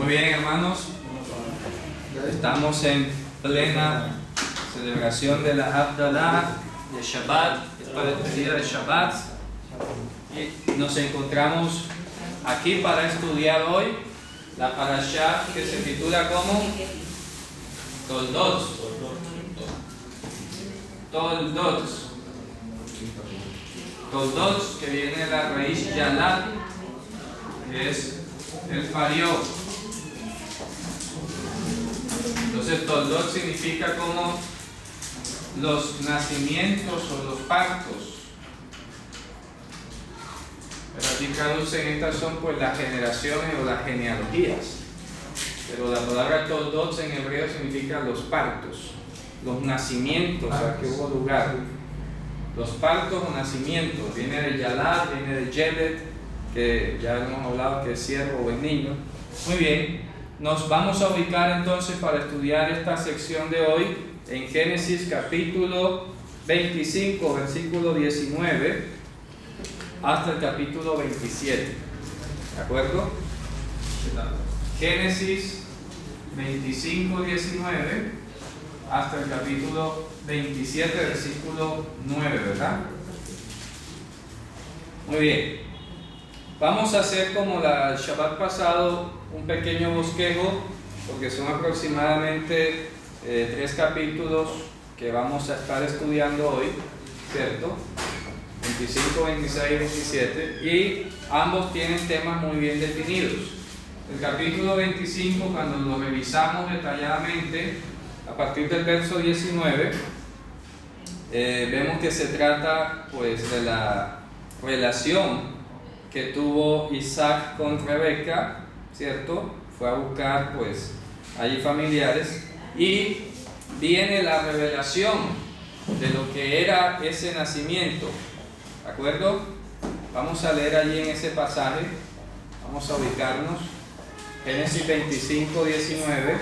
Muy bien, hermanos, estamos en plena celebración de la Havdalah de Shabbat, es para el día de Shabbat, y nos encontramos aquí para estudiar hoy la parashá que se titula como Toldot. Toldot, que viene de la raíz Yalad, que es el parió. Entonces Toldot significa como los nacimientos o los partos, pero aquí traducen, estas son pues las generaciones o las genealogías, pero la palabra Toldot en hebreo significa los partos, los nacimientos a que hubo lugar. Los partos o nacimientos, viene de Yalad, viene de Yelet, que ya hemos hablado que es siervo o es niño. Muy bien, nos vamos a ubicar entonces para estudiar esta sección de hoy en Génesis capítulo 25, versículo 19, hasta el capítulo 27. ¿De acuerdo? Génesis 25, 19, hasta el capítulo 27, versículo 9, ¿verdad? Muy bien. Vamos a hacer como el Shabbat pasado, un pequeño bosquejo, porque son aproximadamente 3 capítulos que vamos a estar estudiando hoy, ¿cierto? 25, 26 y 27, y ambos tienen temas muy bien definidos. El capítulo 25, cuando lo revisamos detalladamente, a partir del verso 19, vemos que se trata pues de la relación que tuvo Isaac con Rebeca, ¿cierto? Fue a buscar pues allí familiares, y viene la revelación de lo que era ese nacimiento, ¿de acuerdo? Vamos a leer allí en ese pasaje, vamos a ubicarnos, Génesis 25, 19,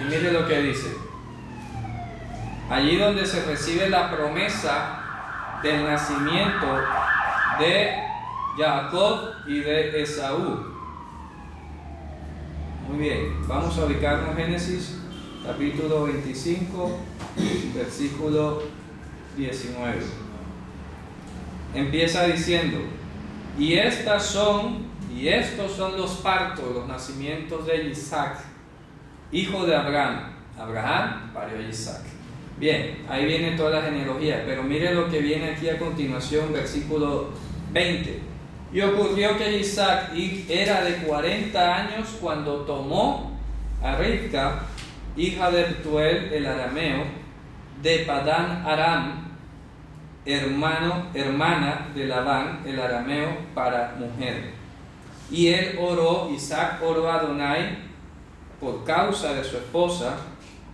y mire lo que dice, allí donde se recibe la promesa del nacimiento de Jacob y de Esaú. Muy bien, vamos a ubicarnos en Génesis capítulo 25, versículo 19. Empieza diciendo: y estos son los partos, los nacimientos de Isaac, hijo de Abraham. Abraham parió a Isaac. Bien, ahí viene toda la genealogía, pero mire lo que viene aquí a continuación, versículo 20. Y ocurrió que Isaac era de 40 años cuando tomó a Rivka, hija de Betuel el arameo, de Padán Aram, hermana de Labán el arameo, para mujer. Y Isaac oró a Adonai por causa de su esposa,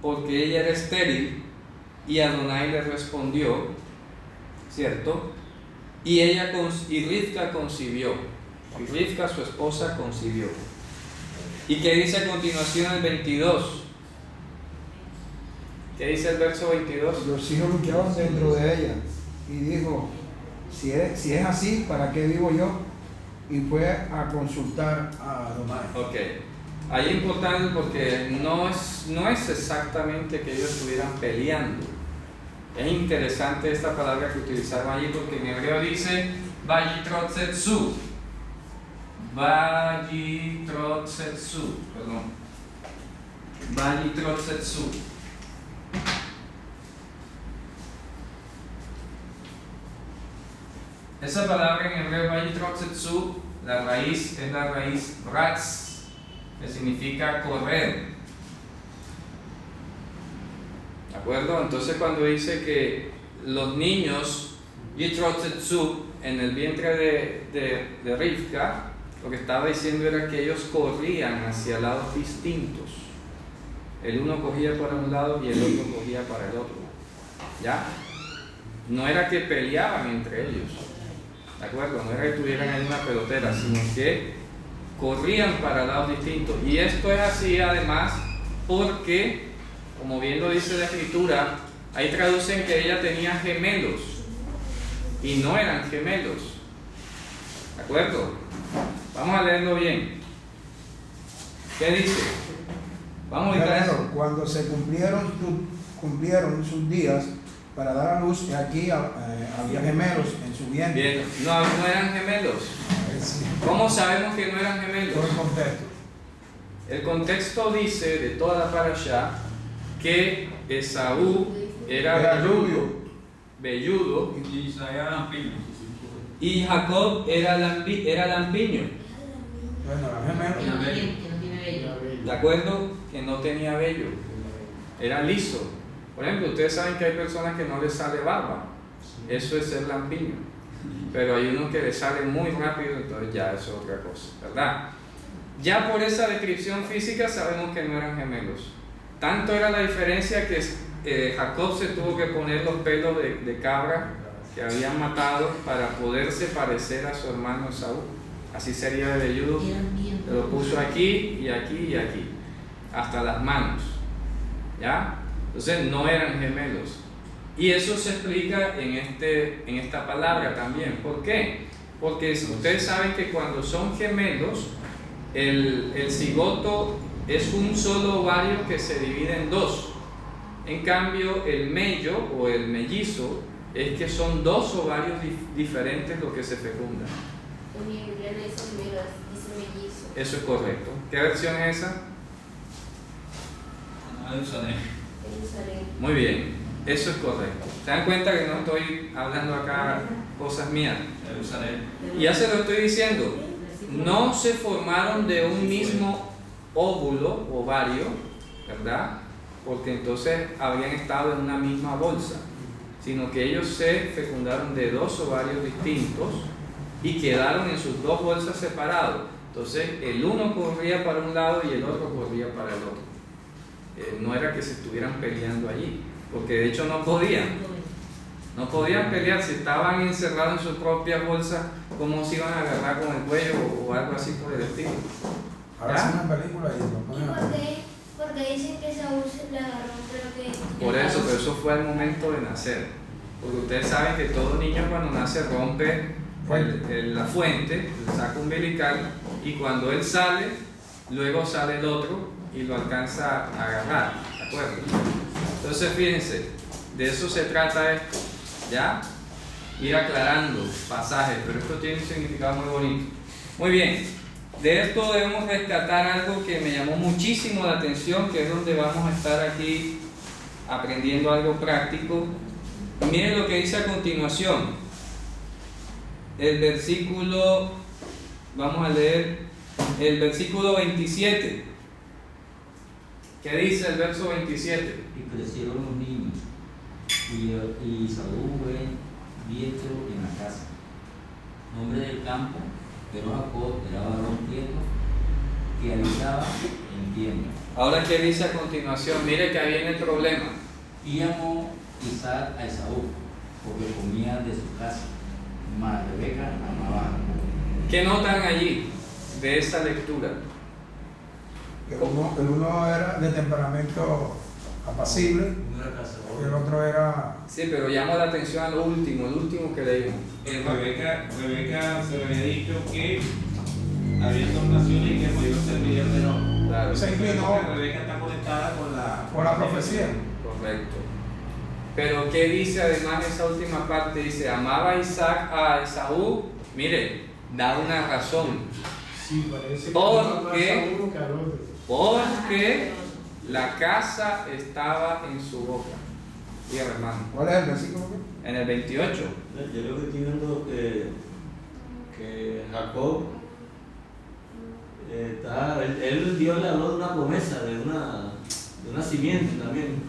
porque ella era estéril, y Adonai le respondió, ¿cierto? Y Rivka concibió, y Rivka su esposa concibió. ¿Y qué dice a continuación el 22? ¿Qué dice el verso 22? Los hijos luchaban dentro de ella, y dijo: si es así, ¿para qué vivo yo? Y fue a consultar a Adonai. Ok, ahí es importante porque no es exactamente que ellos estuvieran peleando. Es interesante esta palabra que utilizaron allí, porque en hebreo dice Vayitrotzetsu, Vayitrotzetsu. Esa palabra en hebreo Vayitrotzetsu, la raíz es la raíz ratz, que significa correr. ¿De acuerdo? Entonces cuando dice que los niños Yitrotzetsu en el vientre de Rivka, lo que estaba diciendo era que ellos corrían hacia lados distintos. El uno cogía para un lado y el otro cogía para el otro. ¿Ya? No era que peleaban entre ellos, ¿de acuerdo? No era que tuvieran ahí una pelotera, sino que corrían para lados distintos. Y esto es así además porque, como bien lo dice la escritura, ahí traducen que ella tenía gemelos y no eran gemelos. ¿De acuerdo? Vamos a leerlo bien. ¿Qué dice? Vamos a ubicar Pero eso. cuando se cumplieron sus días para dar a luz, y aquí había gemelos en su vientre. Bien, no eran gemelos. Sí. ¿Cómo sabemos que no eran gemelos? Todo el contexto. El contexto dice de toda la parashá que Esaú era velludo Y Isaías lampiño. y Jacob era lampiño. Bueno, los Que no gemelos. tiene vello. ¿De acuerdo? Que no tenía vello. Era liso. Por ejemplo, ustedes saben que hay personas que no les sale barba. Eso es ser lampiño. Pero hay unos que les sale muy rápido, entonces ya eso es otra cosa, ¿verdad? Ya por esa descripción física sabemos que no eran gemelos. Tanto era la diferencia que Jacob se tuvo que poner los pelos de cabra que habían matado para poderse parecer a su hermano Esaú. Así sería de velludo. Lo puso aquí y aquí y aquí, hasta las manos. ¿Ya? Entonces no eran gemelos. Y eso se explica en esta palabra también. ¿Por qué? Porque ustedes saben que cuando son gemelos, el cigoto es un solo ovario que se divide en dos. En cambio, el mello o el mellizo es que son dos ovarios diferentes los que se fecundan. En mi Biblia no dice gemelos, dice mellizo. Eso es correcto. ¿Qué versión es esa? Jerusalén. Muy bien, eso es correcto. ¿Se dan cuenta que no estoy hablando acá cosas mías? Jerusalén. Y ya se lo estoy diciendo. No se formaron de un mismo óvulo, ovario, ¿verdad? Porque entonces habrían estado en una misma bolsa, sino que ellos se fecundaron de dos ovarios distintos y quedaron en sus dos bolsas separados. Entonces el uno corría para un lado y el otro corría para el otro. No era que se estuvieran peleando allí, porque de hecho no podían. No podían pelear si estaban encerrados en sus propias bolsas, ¿cómo se iban a agarrar con el cuello o algo así por el estilo? Ahora es una película y lo ¿Y ponen por a- qué? Porque dicen que Saúl se le agarró, creo que... Por eso, pero eso fue al momento de nacer. Porque ustedes saben que todo niño cuando nace rompe la fuente, el saco umbilical, y cuando él sale, luego sale el otro y lo alcanza a agarrar, ¿de acuerdo? Entonces fíjense, de eso se trata esto, ¿ya? Ir aclarando pasajes, pero esto tiene un significado muy bonito. Muy bien, de esto debemos rescatar algo que me llamó muchísimo la atención, que es donde vamos a estar aquí aprendiendo algo práctico. Y miren lo que dice a continuación. El versículo, vamos a leer el versículo 27. ¿Qué dice el verso 27? Y crecieron los niños, y Saúl fue diestro en la casa, hombre del campo, pero Jacob era varón tierno, que habitaba en tienda. Ahora, ¿qué dice a continuación? Mire que ahí viene el problema. Y llamó Isaac a Esaú, porque comía de su casa, mas Rebeca amaba a Jacob. ¿Qué notan allí de esa lectura? que el uno era de temperamento apacible No era cazador. y el otro era... Sí, pero llamo la atención a lo último, el último que leímos. Rebeca se le había dicho que había dos naciones y que el mayor serviría el menor. Claro, Se inclinó Rebeca está conectada por la profecía. correcto. Pero ¿qué dice además esa última parte? Dice, amaba Isaac a Esaú. Mire, da una razón. Sí, parece que ¿Por amaba más qué? a uno que al otro. Porque la casa estaba en su boca. Dígame, hermano. ¿Cuál es el versículo? En el 28. Yo lo que estoy viendo que Jacob Dios le habló de una promesa, de una simiente también.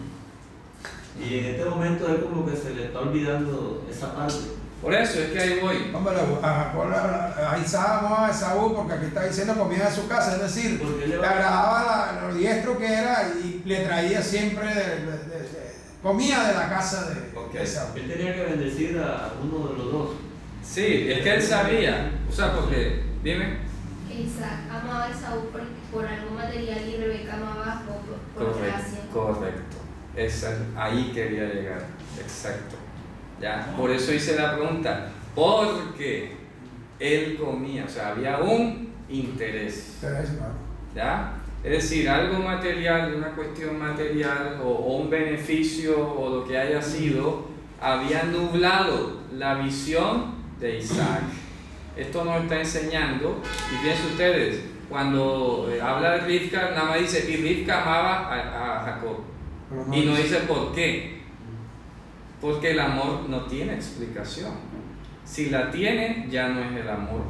Y en este momento es como que se le está olvidando esa parte. Por eso es que ahí voy. Hombre, a Isaac amó a Esaú porque aquí está diciendo comida de su casa, es decir, Porque le agradaba lo diestro que era y le traía siempre comida de la casa de Ok. Esaú. Él tenía que bendecir a uno de los dos. Sí, es que él sabía. O sea, porque, dime. Que Isaac amaba a Saúl por algo material y Rebeca amaba a Jacob por gracia. Correcto. Ahí quería llegar. Exacto. ¿Ya? Por eso hice la pregunta. Porque él comía, o sea, había un interés. Pero es, ¿no? ¿Ya? Es decir, algo material, una cuestión material o un beneficio o lo que haya sido, había nublado la visión de Isaac. Esto nos está enseñando, y fíjense ustedes, cuando habla de Rivka, nada más dice, y Rivka amaba a Jacob. Pero Y no dice por qué. Porque el amor no tiene explicación. Si la tiene, ya no es el amor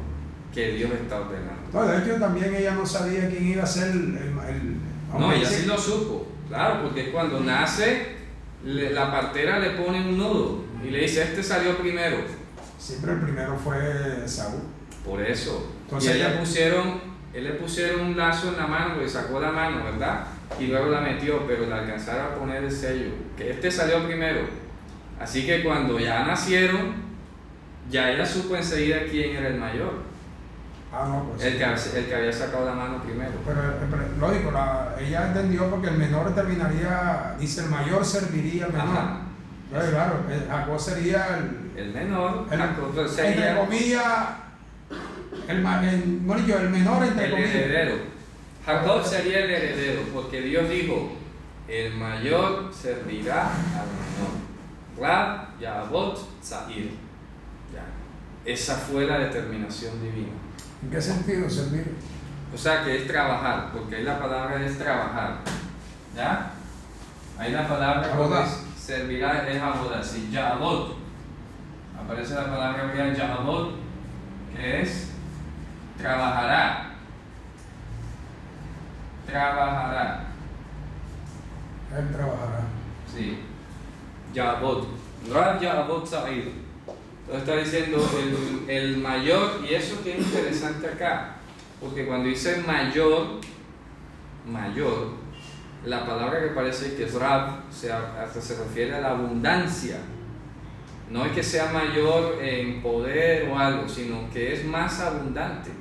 que Dios está ordenando. No, de hecho también ella no sabía quién iba a ser No, ella sí lo supo, claro, porque cuando nace, la partera le pone un nudo y le dice, este salió primero. Siempre el primero fue Saúl. Por eso. Entonces Y ella- él le pusieron un lazo en la mano, le sacó la mano, ¿verdad? Y luego la metió, pero le alcanzaron a poner el sello, que este salió primero. Así que cuando ya nacieron, ya ella supo enseguida quién era el mayor, No, pues. el que había sacado la mano primero. Pero lógico, ella entendió porque el menor terminaría, dice, el mayor serviría al menor. Ajá. Entonces, claro, Jacob sería El menor, el Jacob entre sería comillas, el menor entre el comillas. heredero. Jacob sería el heredero, porque Dios dijo, el mayor servirá al menor. Rab, Yahabot, Zahir. Ya. Esa fue la determinación divina. ¿En qué sentido servir? O sea que es trabajar, porque ahí la palabra es trabajar. ¿Ya? Ahí la palabra Abodá. es servirá es abodá. Sí, Yahabot. Aparece la palabra griega Yahabot, que es trabajará. Trabajará. Él trabajará. Sí. Yahabot. Rab Yahabot Zahir. Entonces está diciendo el mayor, y eso que es interesante acá, porque cuando dice mayor, la palabra que parece que es Rab hasta se refiere a la abundancia. No es que sea mayor en poder o algo, sino que es más abundante.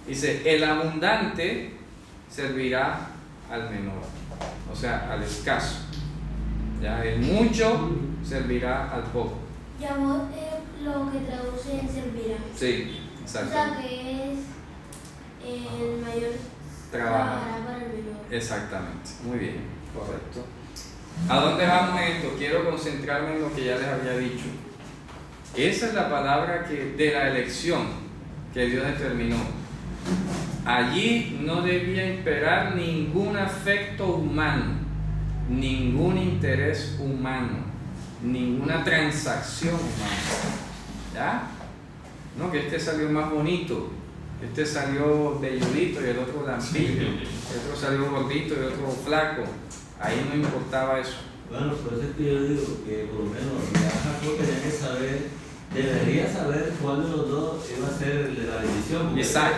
Dice, el abundante servirá al menor, o sea, al escaso. Ya, el mucho servirá al poco. Yabot es lo que traduce en servirá. Sí, O exacto. sea que es el mayor Trabaja. para el menor. Exactamente, muy bien, correcto. ¿A dónde vamos esto? Quiero concentrarme en lo que ya les había dicho. Esa es la palabra de la elección que Dios determinó. Allí no debía imperar ningún afecto humano, ningún interés humano, ninguna transacción humana. ¿Ya? No, que este salió más bonito, este salió velludito y el otro lampillo, el otro salió gordito y el otro flaco. Ahí no importaba eso. Bueno, por eso es que yo digo que por lo menos ya Jacob tenía que saber, debería saber cuál de los dos iba a ser el de la bendición. porque Isaac.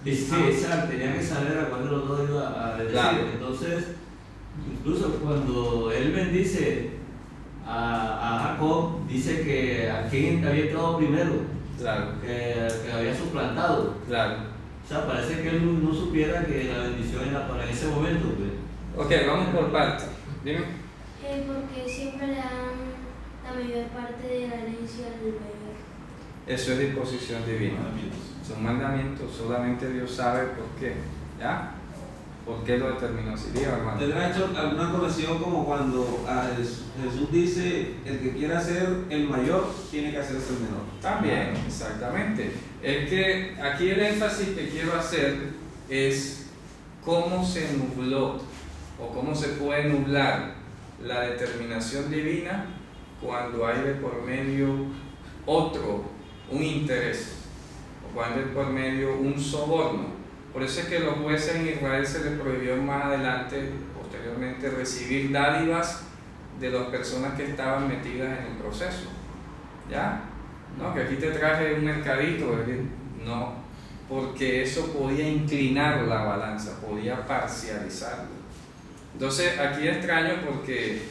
Sí, Isaac tenía que saber a cuál de los dos iba a bendecir. Claro. Entonces, incluso cuando él bendice a Jacob, dice que a quién había entrado primero, Claro, que había suplantado. claro. O sea, parece que él no supiera que la bendición era para ese momento. Pues. Ok, vamos por partes. Dime. Porque siempre le dan la mayor parte de la herencia al mayor. Eso es disposición divina. Son mandamientos, solamente Dios sabe por qué. ¿Ya? ¿Por qué lo determinó así? Diga, hermano. ¿Tendrá hecho alguna conexión como cuando Jesús dice el que quiera ser el mayor tiene que hacerse el menor? También, exactamente. Es que aquí el énfasis que quiero hacer es cómo se nubló o cómo se puede nublar la determinación divina cuando hay de por medio un interés, o cuando hay de por medio un soborno. Por eso es que los jueces en Israel se les prohibió más adelante, posteriormente, recibir dádivas de las personas que estaban metidas en el proceso. ¿Ya? No, que aquí te traje un mercadito, no, porque eso podía inclinar la balanza, podía parcializarlo. Entonces aquí es extraño porque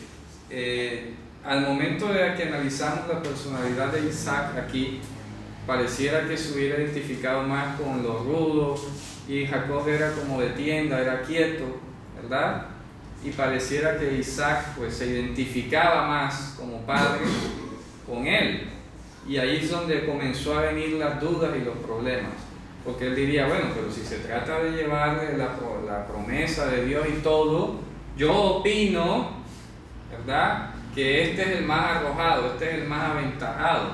al momento de que analizamos la personalidad de Isaac aquí, pareciera que se hubiera identificado más con los rudos y Jacob era como de tienda, era quieto, ¿verdad? Y pareciera que Isaac pues se identificaba más como padre con él. Y ahí es donde comenzó a venir las dudas y los problemas. Porque él diría, bueno, pero si se trata de llevarle la promesa de Dios y todo, yo opino, ¿verdad?, que este es el más arrojado, este es el más aventajado.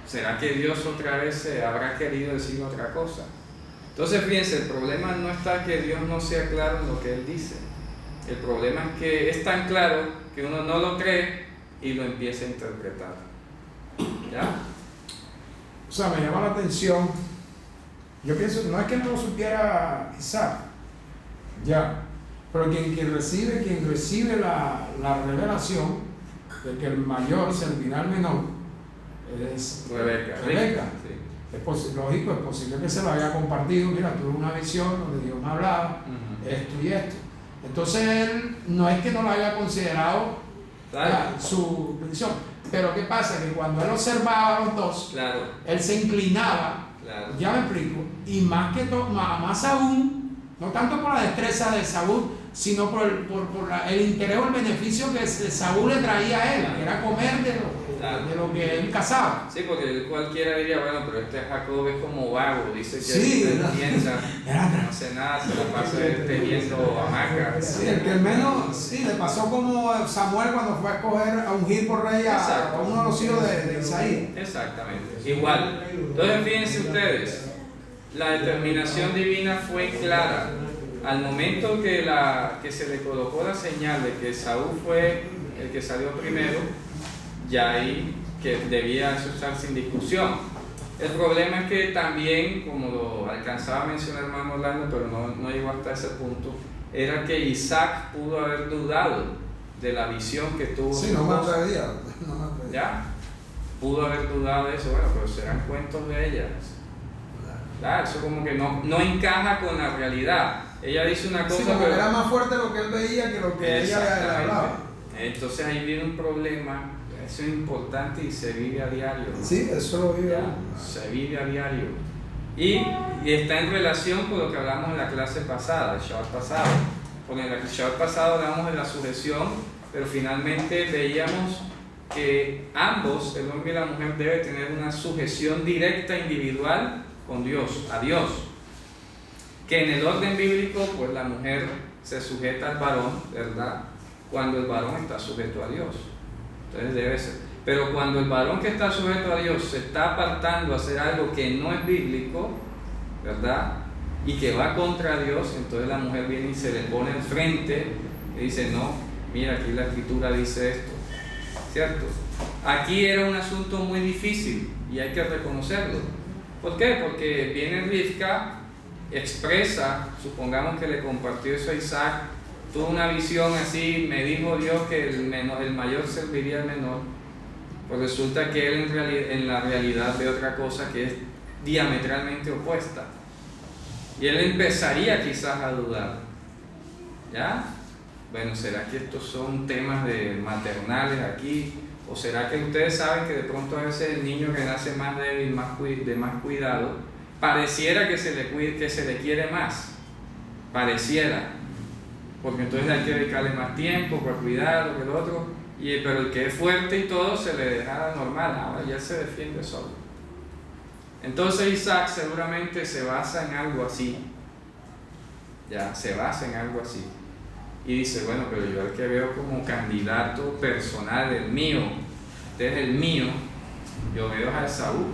¿Será que Dios otra vez se habrá querido decir otra cosa? Entonces, fíjense, el problema no está que Dios no sea claro en lo que Él dice. El problema es que es tan claro que uno no lo cree y lo empieza a interpretar. ¿Ya? O sea, me llama la atención. Yo pienso, no es que no lo supiera Isaac, ya, pero quien recibe la revelación de que el mayor servirá al menor es Rebeca. Sí. Lógico, es posible que se lo haya compartido. Mira, tuve una visión donde Dios me hablaba, esto y esto. Entonces él no es que no lo haya considerado su bendición, pero ¿qué pasa? Que cuando él observaba a los dos, Claro. él se inclinaba, Claro. ya me explico, y más aún, no tanto por la destreza de Saúl, sino por el interés o el beneficio que Saúl le traía a él, que era comer de lo que él cazaba. Sí, porque cualquiera diría, bueno, pero este Jacob es como vago, dice que Sí, no piensa, no hace nada, se la pasa tejiendo hamacas. Sí, el que menos, sí, le pasó como Samuel cuando fue a escoger a ungir por rey a uno de los hijos de Isaías. Exactamente, igual. Entonces fíjense ustedes, la determinación divina fue clara. Al momento que se le colocó la señal de que Saúl fue el que salió primero, ya ahí que debía eso estar sin discusión. El problema es que también, como lo alcanzaba a mencionar hermano Orlando, pero no llegó hasta ese punto, era que Isaac pudo haber dudado de la visión que tuvo. Sí, no me atrevía. ¿Ya? Pudo haber dudado de eso, bueno, pero serán cuentos de ellas. Claro, eso como que no encaja con la realidad. Ella dice una cosa, Sí, como pero era más fuerte lo que él veía que lo que ella le hablaba. Entonces ahí viene un problema. Eso es importante y se vive a diario, ¿no? Sí, eso lo vive. Se vive a diario. Y está en relación con lo que hablamos en la clase pasada, el Shabbat pasado. Porque en el Shabbat pasado hablamos de la sujeción, pero finalmente veíamos que ambos, el hombre y la mujer, deben tener una sujeción directa individual con Dios, a Dios. Que en el orden bíblico, pues la mujer se sujeta al varón, ¿verdad? Cuando el varón está sujeto a Dios. Entonces debe ser. Pero cuando el varón que está sujeto a Dios se está apartando a hacer algo que no es bíblico, ¿verdad?, y que va contra Dios, entonces la mujer viene y se le pone enfrente y dice, no, mira, aquí la escritura dice esto, ¿cierto? Aquí era un asunto muy difícil y hay que reconocerlo. ¿Por qué? Porque viene Rivka, expresa, supongamos que le compartió eso a Isaac, tuvo una visión así, me dijo Dios que el mayor serviría al menor, pues resulta que él en la realidad ve otra cosa que es diametralmente opuesta. Y él empezaría quizás a dudar. ¿Ya? Bueno, ¿será que estos son temas maternales aquí? ¿O será que ustedes saben que de pronto a veces el niño que nace más débil, de más cuidado, pareciera que se le quiere más? Pareciera. Porque entonces hay que dedicarle más tiempo para cuidarlo que el otro, pero el que es fuerte y todo se le deja normal, ahora ya se defiende solo. Entonces Isaac seguramente se basa en algo así, y dice, bueno, pero yo el que veo como candidato personal, el mío, este es el mío, yo veo a Esaú.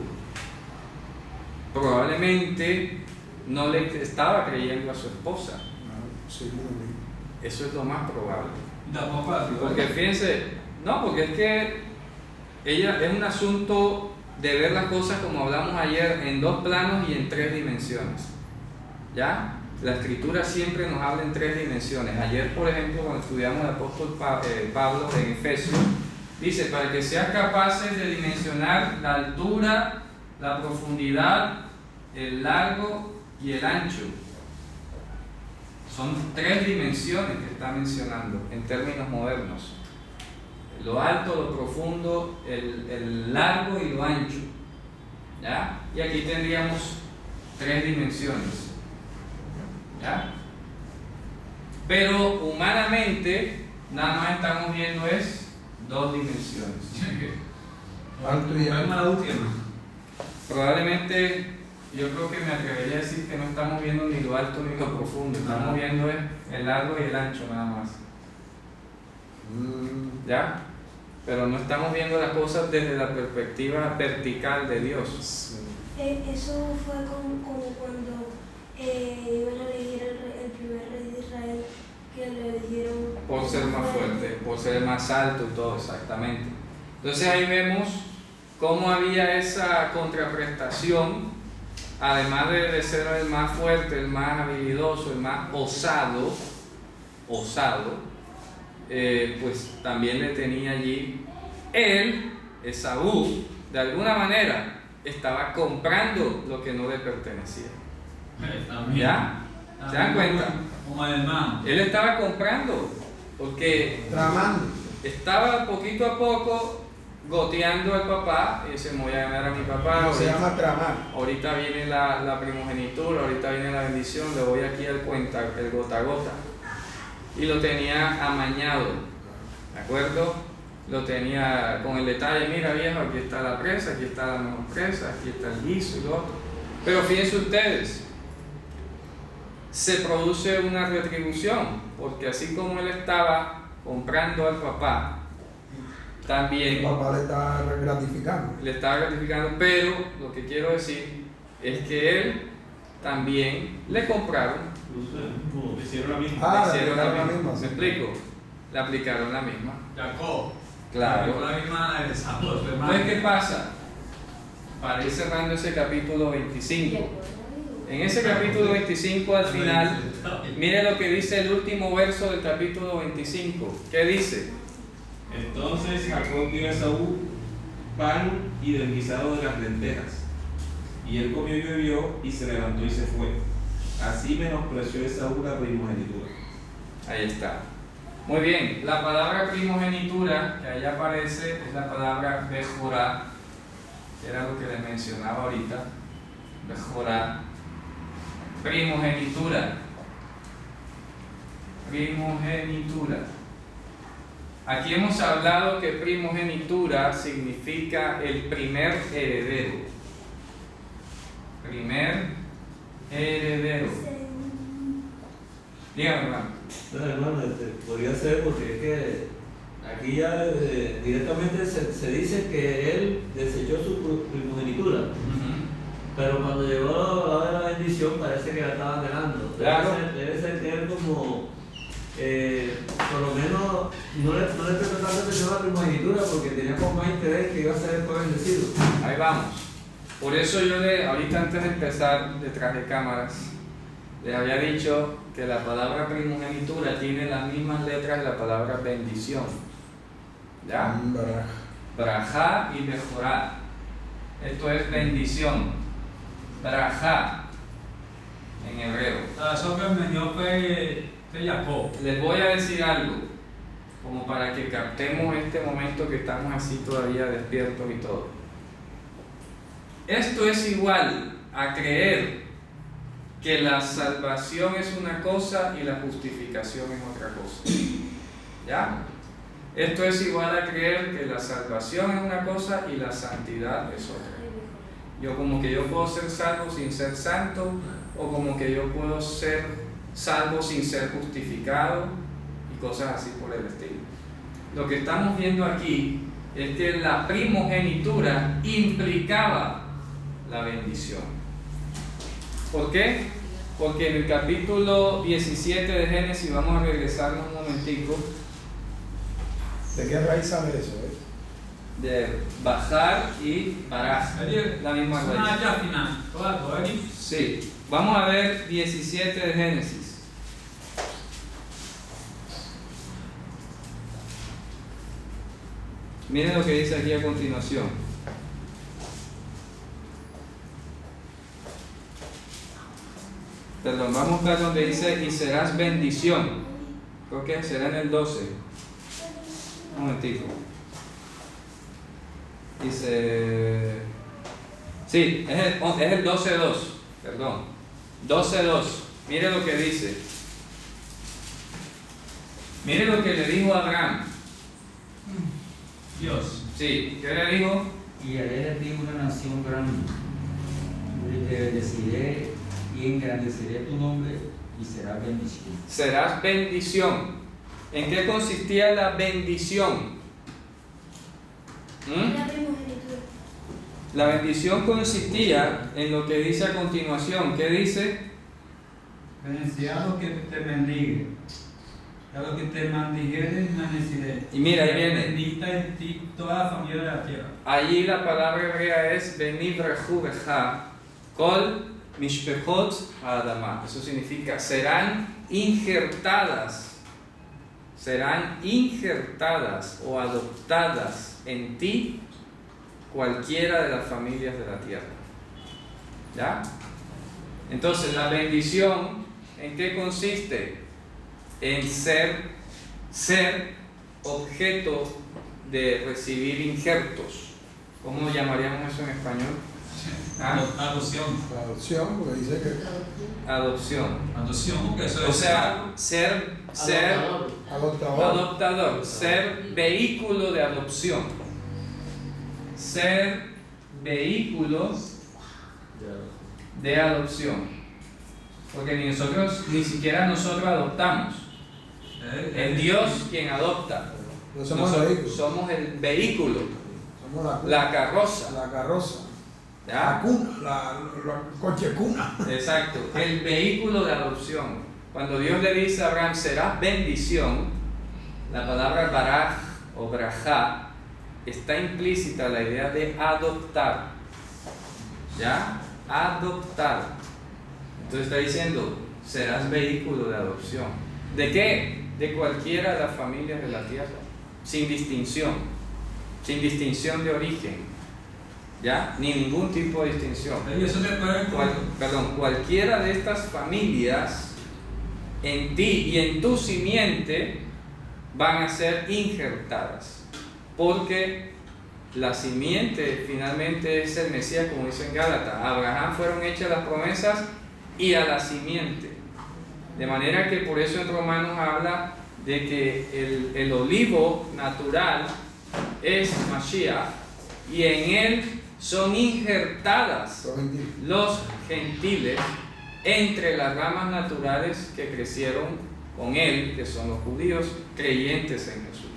Probablemente no le estaba creyendo a su esposa. Eso es lo más probable. Porque fíjense, porque es que ella es un asunto de ver las cosas como hablamos ayer en dos planos y en tres dimensiones. ¿Ya? La escritura siempre nos habla en tres dimensiones. Ayer, por ejemplo, cuando estudiamos el apóstol Pablo en Efesios, dice, para que seas capaces de dimensionar la altura, la profundidad, el largo y el ancho. Son tres dimensiones que está mencionando en términos modernos. Lo alto, lo profundo, el largo y lo ancho. ¿Ya? Y aquí tendríamos tres dimensiones. ¿Ya? Pero humanamente, nada más estamos viendo es dos dimensiones. Alto y ancho. Probablemente yo creo que me atrevería a decir que no estamos viendo ni lo alto ni lo profundo, estamos viendo el largo y el ancho nada más. ¿Ya? Pero no estamos viendo las cosas desde la perspectiva vertical de Dios. Eso fue como cuando iban a elegir el primer rey de Israel, que le eligieron Por ser más fuerte, por ser más alto y todo, exactamente. Entonces ahí vemos cómo había esa contraprestación, además de ser el más fuerte, el más habilidoso, el más osado, pues también le tenía allí él, Esaú, de alguna manera estaba comprando lo que no le pertenecía. ¿Ya? ¿Se dan cuenta? Como el hermano. Él estaba comprando porque Tramando. estaba poquito a poco goteando al papá y dice: me voy a ganar a mi papá. Se llama tramar. Ahorita viene la primogenitura, ahorita viene la bendición, le voy aquí al cuenta, el gota a gota. Y lo tenía amañado, ¿de acuerdo? Lo tenía con el detalle: mira viejo, aquí está la presa, aquí está la mejor presa, aquí está el guiso y lo otro. Pero fíjense ustedes, se produce una retribución, porque así como él estaba comprando al papá, también El papá le está gratificando. le estaba gratificando, pero lo que quiero decir es que él también le compraron, Le hicieron la misma. Ah, le hicieron le la aplicaron la misma. misma, ¿Me sí. explico? Le aplicaron la misma. Jacob. Claro. La misma de Samuel, su hermano. Entonces, ¿qué pasa? Para ir cerrando ese capítulo 25. En ese capítulo 25 al final, mire lo que dice el último verso del capítulo 25. ¿Qué dice? Entonces Jacob dio a Esaú pan y del guisado de las lentejas. Y él comió y bebió y se levantó y se fue. Así menospreció Esaú la primogenitura. Ahí está. Muy bien, la palabra primogenitura que ahí aparece es la palabra Bejorá, que era lo que les mencionaba ahorita. Bejorá. Primogenitura. Primogenitura. Aquí hemos hablado que primogenitura significa el primer heredero. Primer heredero. Dígame, hermano. No, hermano, podría ser porque es que aquí ya directamente se dice que él desechó su primogenitura, pero cuando llegó la hora de la bendición parece que la estaban ganando. Claro. Debe ser que él como, por lo menos, no le prestó tanta atención a la primogenitura porque tenía como más interés que iba a ser después bendecido. Ahí vamos. Por eso yo ahorita antes de empezar detrás de cámaras, les había dicho que la palabra primogenitura tiene las mismas letras de la palabra bendición. ¿Ya? Brajá y Bejorá. Esto es bendición. Brajá en hebreo. Eso que me dio fue Jacob. Les voy a decir algo, como para que captemos este momento que estamos así todavía despiertos y todo. Esto es igual a creer que la salvación es una cosa y la justificación es otra cosa. ¿Ya? Esto es igual a creer que la salvación es una cosa y la santidad es otra. Yo como que yo puedo ser salvo sin ser santo, o como que yo puedo ser salvo sin ser justificado, y cosas así por el estilo. Lo que estamos viendo aquí es que la primogenitura implicaba la bendición. ¿Por qué? Porque en el capítulo 17 de Génesis, vamos a regresarnos un momentico, ¿De qué raíz sale eso? de bajar y parar, la misma raíz. Ya final. Claro, Sí, vamos a ver 17 de Génesis. Miren lo que dice aquí a continuación. Perdón, vamos a buscar donde dice: y serás bendición. Creo que será en el 12. Un momentito. Dice... Sí, es el 12.2. Perdón. 12.2. Mire lo que dice. Mire lo que le dijo a Abraham. Dios. Sí, ¿qué le dijo? Y haré de ti una nación grande. te bendeciré y engrandeceré tu nombre y serás bendición. Serás bendición. ¿En qué consistía la bendición? La primogenitura. La bendición consistía en lo que dice a continuación. ¿Qué dice? Bendeciré a los que te bendiguen. A los que te maldijeren, bendeciré. Y mira, ahí viene. Bendita en ti toda la familia de la tierra. Allí la palabra hebrea es Benivrechu becha kol mishpechot ha'adama. Eso significa serán injertadas o adoptadas en ti cualquiera de las familias de la tierra. ¿Ya? Entonces, la bendición, ¿en qué consiste? En ser objeto de recibir injertos. ¿Cómo llamaríamos eso en español? Adopción. La adopción, porque dice que Adopción. Adopción, porque eso O es sea, ser adoptador, ser vehículo de adopción. Ser vehículo de adopción. Porque ni siquiera nosotros adoptamos. Es Dios quien adopta. no somos Nosotros vehículos, somos el vehículo, somos la carroza. la carroza, la ¿Ya? cuna, la coche cuna. Exacto, el vehículo de adopción. Cuando Dios le dice a Abraham, serás bendición, la palabra baraj o brajá está implícita la idea de adoptar. ¿Ya? Adoptar. Entonces está diciendo, serás vehículo de adopción. ¿De qué? De cualquiera de las familias de la tierra, sin distinción de origen, ¿ya? Ni ningún tipo de distinción. Y eso se puede Cualquiera de estas familias en ti y en tu simiente van a ser injertadas, porque la simiente finalmente es el Mesías, como dice en Gálatas. A Abraham fueron hechas las promesas y a la simiente. De manera que por eso en Romanos habla de que el olivo natural es Mashiach y en él son injertadas los gentiles entre las ramas naturales que crecieron con él, que son los judíos creyentes en Jesús.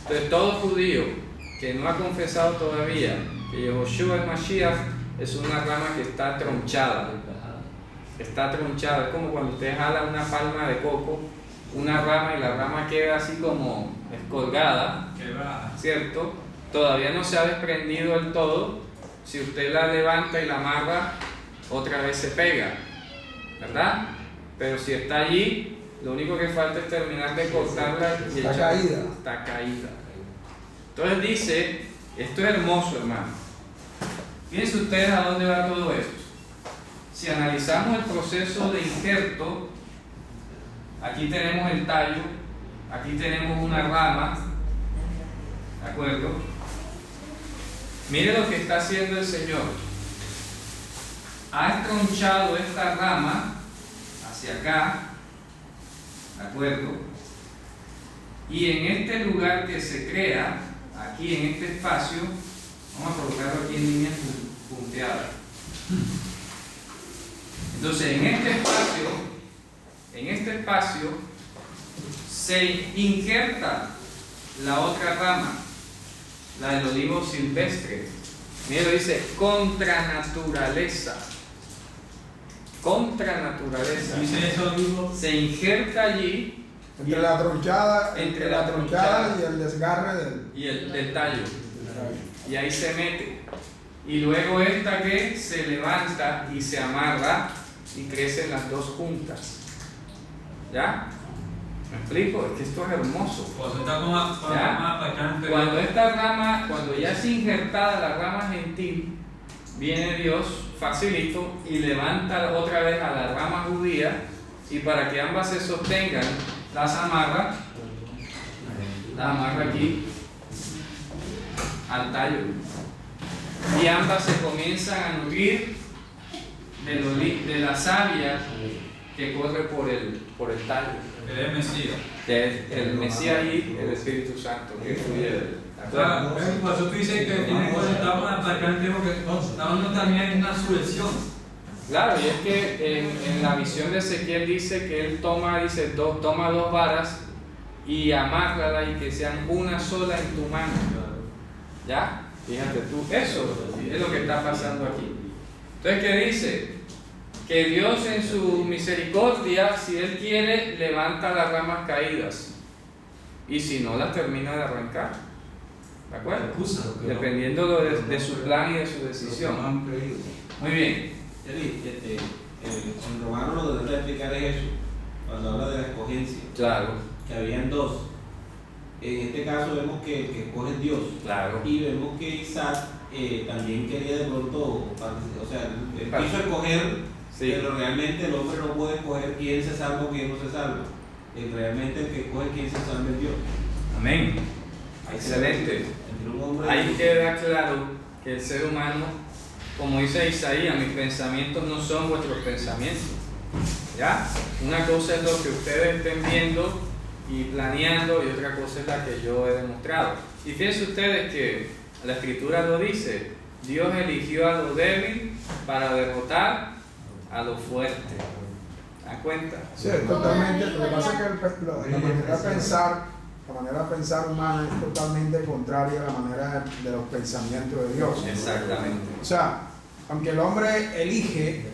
Entonces todo judío que no ha confesado todavía que Yehoshua es Mashiach es una rama que está tronchada. Está tronchada, es como cuando usted jala una palma de coco, una rama y la rama queda así como descolgada, ¿cierto? Todavía no se ha desprendido del todo. Si usted la levanta y la amarra, otra vez se pega, ¿verdad? Pero si está allí, lo único que falta es terminar de cortarla y Está caída. Está caída. Entonces dice, esto es hermoso, hermano. Fíjense ustedes a dónde va todo esto. Si analizamos el proceso de injerto, aquí tenemos el tallo, aquí tenemos una rama, ¿de acuerdo? Mire lo que está haciendo el Señor. Ha estronchado esta rama hacia acá, ¿de acuerdo? Y en este lugar que se crea, aquí en este espacio, vamos a colocarlo aquí en líneas punteadas. Entonces, en este espacio se injerta la otra rama, la del olivo silvestre. Mira, dice contra naturaleza. Contra naturaleza. Dice eso, amigo. Se injerta allí Entre la tronchada, entre la tronchada y el desgarre del tallo. Y ahí se mete. Y luego esta que se levanta y se amarra y crecen las dos juntas. ¿Ya? ¿Me explico? Es que esto es hermoso. Pues está más bacán. Cuando esta rama, cuando ya es injertada la rama gentil, viene Dios facilito y levanta otra vez a la rama judía, y para que ambas se sostengan, las amarra aquí al tallo. Y ambas se comienzan a nutrir de la savia que corre por el tallo. El Mesías. El Mesías y el Espíritu Santo que fluye de él. Por eso tú dices que tiene cosas tan bacán, porque está hablando también de una sucesión. Claro, y es que en la visión de Ezequiel dice que él toma 2 varas y amárralas y que sean una sola en tu mano. ¿Ya? Fíjate tú, eso es lo que está pasando aquí. Entonces, ¿qué dice? Que Dios en su misericordia, si Él quiere, levanta las ramas caídas. Y si no, las termina de arrancar. ¿De acuerdo? Dependiendo de su plan y de su decisión. Muy bien. En Romano lo que trata de explicar es eso, cuando habla de la escogencia. Claro. Que habían 2. En este caso vemos que escoge Dios. Claro. Y vemos que Isaac también quería de pronto, o sea, él quiso escoger, sí, pero realmente el hombre no puede escoger quién se salva o quién no se salva. Realmente el que escoge quién se salva es Dios. Amén. Excelente. Ahí queda claro que el ser humano, como dice Isaías, mis pensamientos no son vuestros pensamientos. ¿Ya? Una cosa es lo que ustedes estén viendo y planeando, y otra cosa es la que yo he demostrado. Y fíjense ustedes que la Escritura lo dice: Dios eligió a lo débil para derrotar a lo fuerte. ¿Se dan cuenta? Sí, totalmente. Lo que pasa es que la manera de pensar humana es totalmente contraria a la manera de los pensamientos de Dios. Exactamente. O sea, aunque el hombre elige,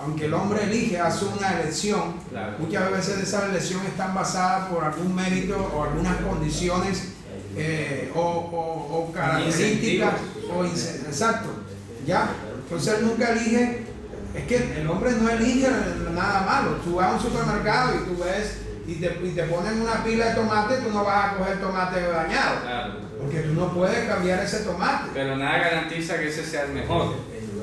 aunque el hombre elige, hace una elección, claro, muchas veces esas elecciones están basadas por algún mérito o algunas condiciones o características, exacto, ¿ya? Entonces él nunca elige. Es que el hombre no elige nada malo. Tú vas a un supermercado y tú ves y te ponen una pila de tomate, tú no vas a coger tomate dañado. Claro. Porque tú no puedes cambiar ese tomate. Pero nada garantiza que ese sea el mejor.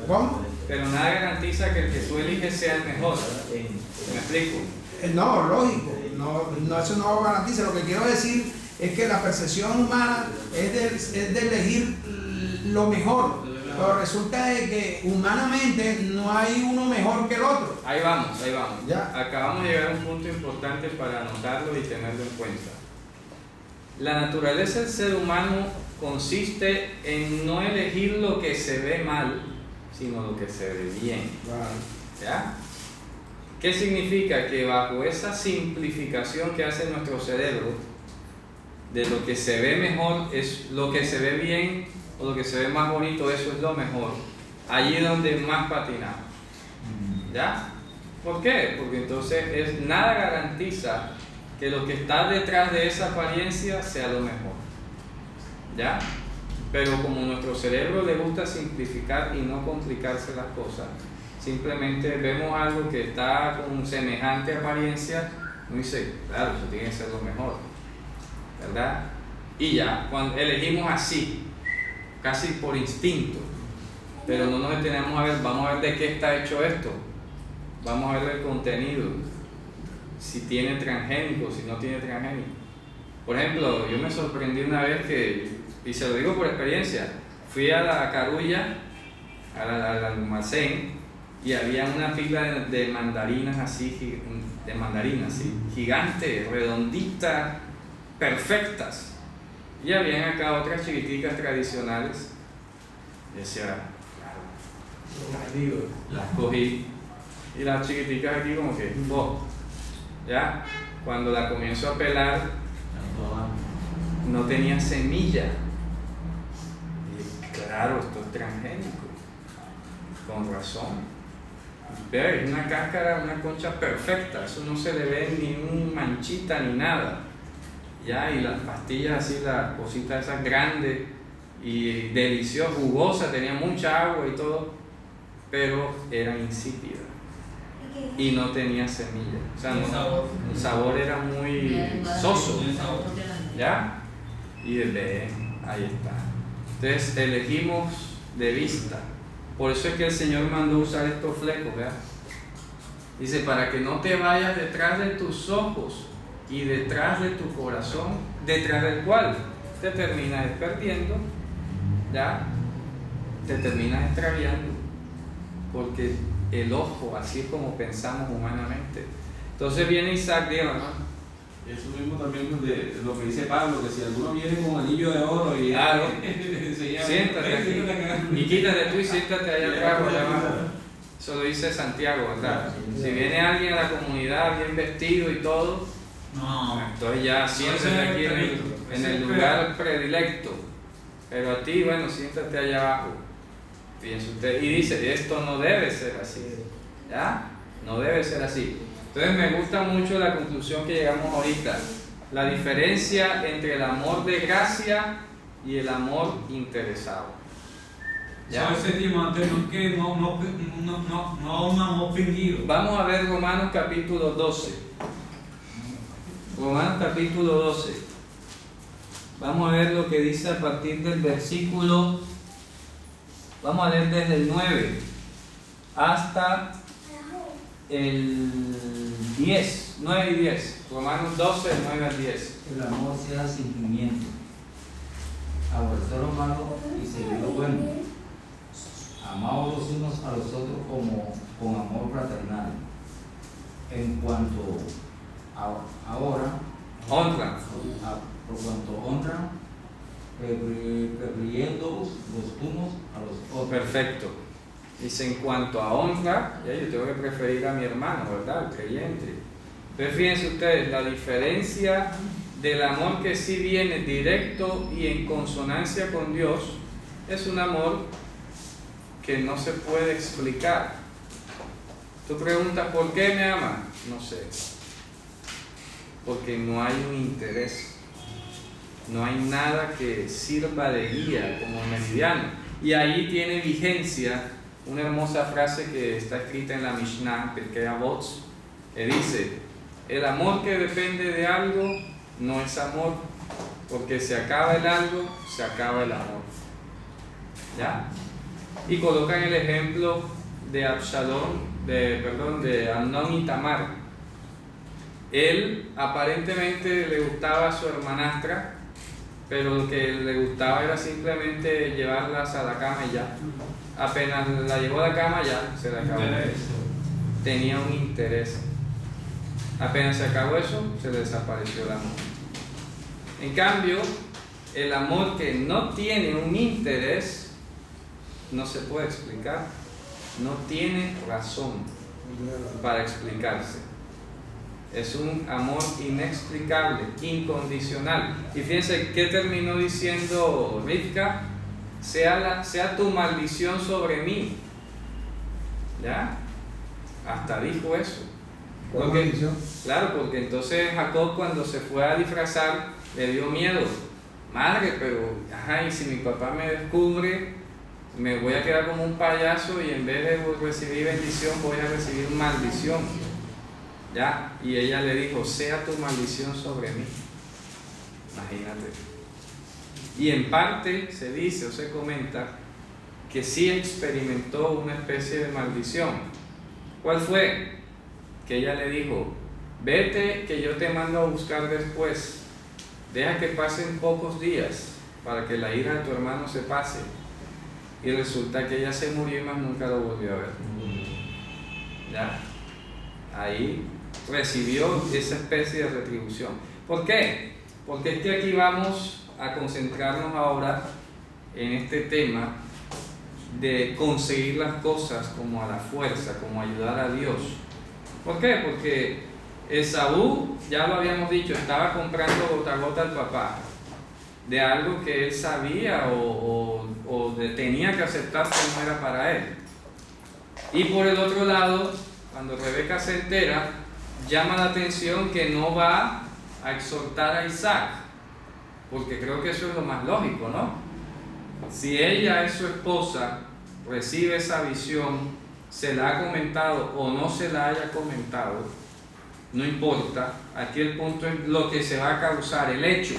¿Cómo? Pero nada garantiza que el que tú eliges sea el mejor. ¿Me explico? No, lógico. No, eso no lo garantiza. Lo que quiero decir es que la percepción humana es de elegir lo mejor. Pero resulta de que humanamente no hay uno mejor que el otro. Ahí vamos. Ya. Acabamos de llegar a un punto importante para anotarlo y tenerlo en cuenta. La naturaleza del ser humano consiste en no elegir lo que se ve mal, sino lo que se ve bien. ¿Ya? ¿Qué significa? Que bajo esa simplificación que hace nuestro cerebro, de lo que se ve mejor es lo que se ve bien, o lo que se ve más bonito, eso es lo mejor. Allí es donde más patinamos. ¿Ya? ¿Por qué? Porque entonces nada garantiza que lo que está detrás de esa apariencia sea lo mejor. ¿Ya? Pero como nuestro cerebro le gusta simplificar y no complicarse las cosas, simplemente vemos algo que está con semejante apariencia, uno dice, claro, eso tiene que ser lo mejor. ¿Verdad? Y ya, cuando elegimos así, casi por instinto, pero no nos detenemos a ver, vamos a ver de qué está hecho esto, vamos a ver el contenido, si tiene transgénico, si no tiene transgénico. Por ejemplo, yo me sorprendí una vez y se lo digo por experiencia, fui a la Carulla, al almacén, y había una fila de mandarinas así, gigantes, redonditas, perfectas. Y habían acá otras chiquiticas tradicionales. Y decía, claro, las cogí. Y las chiquiticas aquí como que, ya, cuando la comienzo a pelar, no tenía semilla. Y claro, esto es transgénico. Con razón. Ve, es una cáscara, una concha perfecta. Eso no se le ve ni un manchita ni nada. Ya, y las pastillas así, las cositas esas grandes y deliciosas, jugosas, tenían mucha agua y todo, pero eran insípidas y no tenía semilla. O sea, el sabor era muy soso. ¿Ya? Y ahí está. Entonces elegimos de vista. Por eso es que el Señor mandó usar estos flecos, ¿verdad? Dice, para que no te vayas detrás de tus ojos y detrás de tu corazón, detrás del cual te terminas perdiendo, ¿ya? Te terminas extraviando, porque el ojo, así es como pensamos humanamente. Entonces viene Isaac, dígame, hermano. Eso mismo también de lo que dice Pablo, que si alguno viene con anillo de oro y claro, siéntate aquí y quítate tú y siéntate allá atrás por allá abajo. Eso lo dice Santiago, ¿verdad? Sí. Si viene alguien a la comunidad bien vestido y todo, No. entonces ya siéntate aquí en el lugar predilecto. Pero a ti, bueno, siéntate allá abajo. Fíjense usted, y dice, esto no debe ser así. ¿Ya? No debe ser así. Entonces me gusta mucho la conclusión que llegamos ahorita. La diferencia entre el amor de gracia y el amor interesado. ¿Ya? So, ese diamante no un amor fingido. Vamos a ver Romanos capítulo 12. Romanos capítulo 12. Vamos a ver lo que dice a partir del versículo. Vamos a leer desde el 9 hasta el 10. 9 y 10. Romanos 12, 9 al 10. El amor sea sentimiento, aborrecer lo malo y seguir lo bueno. Amaos los unos a los otros como con amor fraternal. En cuanto a ahora, Honra. por cuanto honra, prefiriéndoos los unos a los otros. Perfecto. Dice, en cuanto a honra, ya yo tengo que preferir a mi hermano, ¿verdad? El creyente. Pero fíjense ustedes, la diferencia del amor que sí viene directo y en consonancia con Dios es un amor que no se puede explicar. Tú preguntas, ¿por qué me ama? No sé. Porque no hay un interés. No hay nada que sirva de guía como meridiano. Y ahí tiene vigencia una hermosa frase que está escrita en la Mishnah, Pirkei Avot, que dice, el amor que depende de algo no es amor, porque se acaba el algo, se acaba el amor. ¿Ya? Y colocan el ejemplo de de Amnón y Tamar. Él aparentemente le gustaba a su hermanastra, pero lo que le gustaba era simplemente llevarlas a la cama y ya. Apenas la llevó a la cama ya se le acabó. Tenía un interés. Apenas se acabó eso, se le desapareció el amor. En cambio, el amor que no tiene un interés no se puede explicar, no tiene razón para explicarse. Es un amor inexplicable, incondicional. Y fíjense qué terminó diciendo Rivka: sea tu maldición sobre mí. ¿Ya? Hasta dijo eso. Claro, porque entonces Jacob, cuando se fue a disfrazar, le dio miedo. Madre, pero ajá, y si mi papá me descubre, me voy a quedar como un payaso y en vez de recibir bendición voy a recibir maldición. ¿Ya? Y ella le dijo, sea tu maldición sobre mí. Imagínate. Y en parte se dice o se comenta que sí experimentó una especie de maldición. ¿Cuál fue? Que ella le dijo, vete que yo te mando a buscar después. Deja que pasen pocos días para que la ira de tu hermano se pase. Y resulta que ella se murió y más nunca lo volvió a ver. ¿Ya? Ahí recibió esa especie de retribución. ¿Por qué? Porque es que aquí vamos a concentrarnos ahora en este tema de conseguir las cosas como a la fuerza, como ayudar a Dios. ¿Por qué? Porque Esaú, ya lo habíamos dicho, estaba comprando gota a gota al papá de algo que él sabía o tenía que aceptar que no era para él. Y por el otro lado, cuando Rebeca se entera, llama la atención que no va a exhortar a Isaac, porque creo que eso es lo más lógico, ¿no? Si ella es su esposa, recibe esa visión, se la ha comentado o no se la haya comentado, no importa, aquí el punto es lo que se va a causar, el hecho.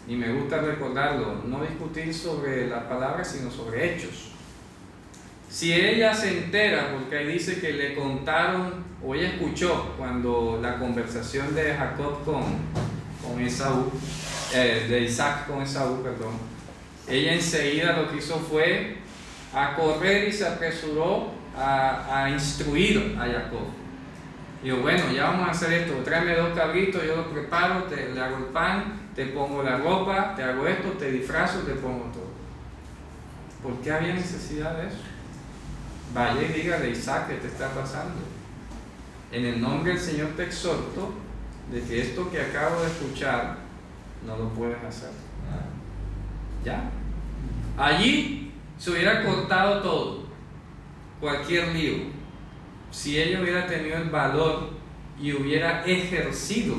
Y me gusta recordarlo, no discutir sobre las palabras, sino sobre hechos. Si ella se entera, porque ahí dice que le contaron, o ella escuchó cuando la conversación de Jacob con Esaú, de Isaac con Esaú, perdón, ella enseguida lo que hizo fue a correr y se apresuró a instruir a Jacob. Digo, bueno, ya vamos a hacer esto, tráeme 2 cabritos, yo los preparo, le hago el pan, te pongo la ropa, te hago esto, te disfrazo, te pongo todo. ¿Por qué había necesidad de eso? vaya y dígale: Isaac, ¿qué te está pasando? En el nombre del Señor te exhorto de que esto que acabo de escuchar no lo puedes hacer. ¿Ya? Allí se hubiera cortado todo, cualquier lío, si ella hubiera tenido el valor y hubiera ejercido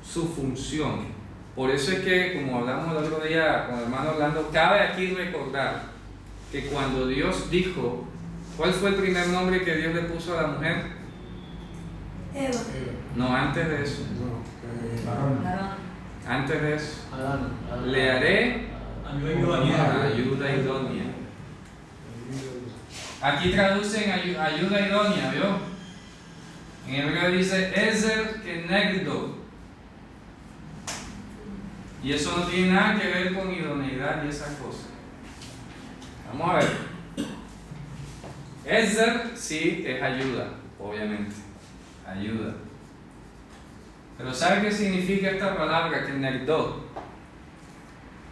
su función. Por eso es que, como hablamos el otro día con el hermano Orlando, cabe aquí recordar que cuando Dios dijo, ¿cuál fue el primer nombre que Dios le puso a la mujer? Eva. No, antes de eso. Antes de eso. Le haré ayuda idónea. Aquí traducen ayuda idónea, ¿vio? En hebreo dice Ezer Kenegdo. Y eso no tiene nada que ver con idoneidad y esas cosas. Vamos a ver. Ezer sí es ayuda, obviamente. Ayuda. Pero ¿sabe qué significa esta palabra? Kenegdo.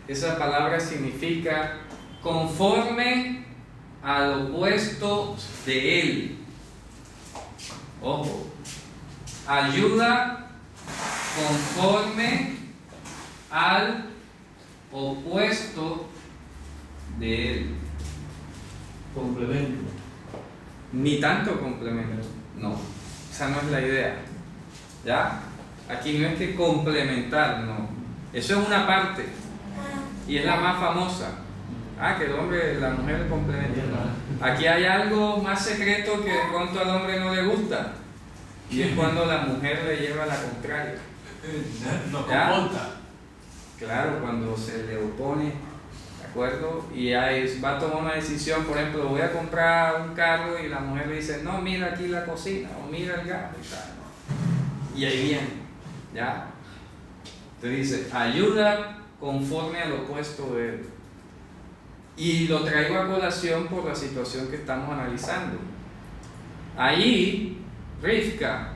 Esa palabra significa conforme al opuesto de él. Ojo. Ayuda conforme al opuesto de él. Complemento. Ni tanto complemento. No. Esa no es la idea. ¿Ya? Aquí no es que complementar, no. Eso es una parte. Y es la más famosa. Que el hombre, la mujer le complementa. No. Aquí hay algo más secreto que de pronto al hombre no le gusta. Y es cuando la mujer le lleva la contraria. No ¿Ya? confronta. Claro, cuando se le opone, ¿de acuerdo? Y ahí va a tomar una decisión, por ejemplo, voy a comprar un carro y la mujer le dice, no, mira aquí la cocina, o mira el gas, y ahí viene, ¿ya? Entonces dice, ayuda conforme al opuesto de él. Y lo traigo a colación por la situación que estamos analizando. Ahí, Rivka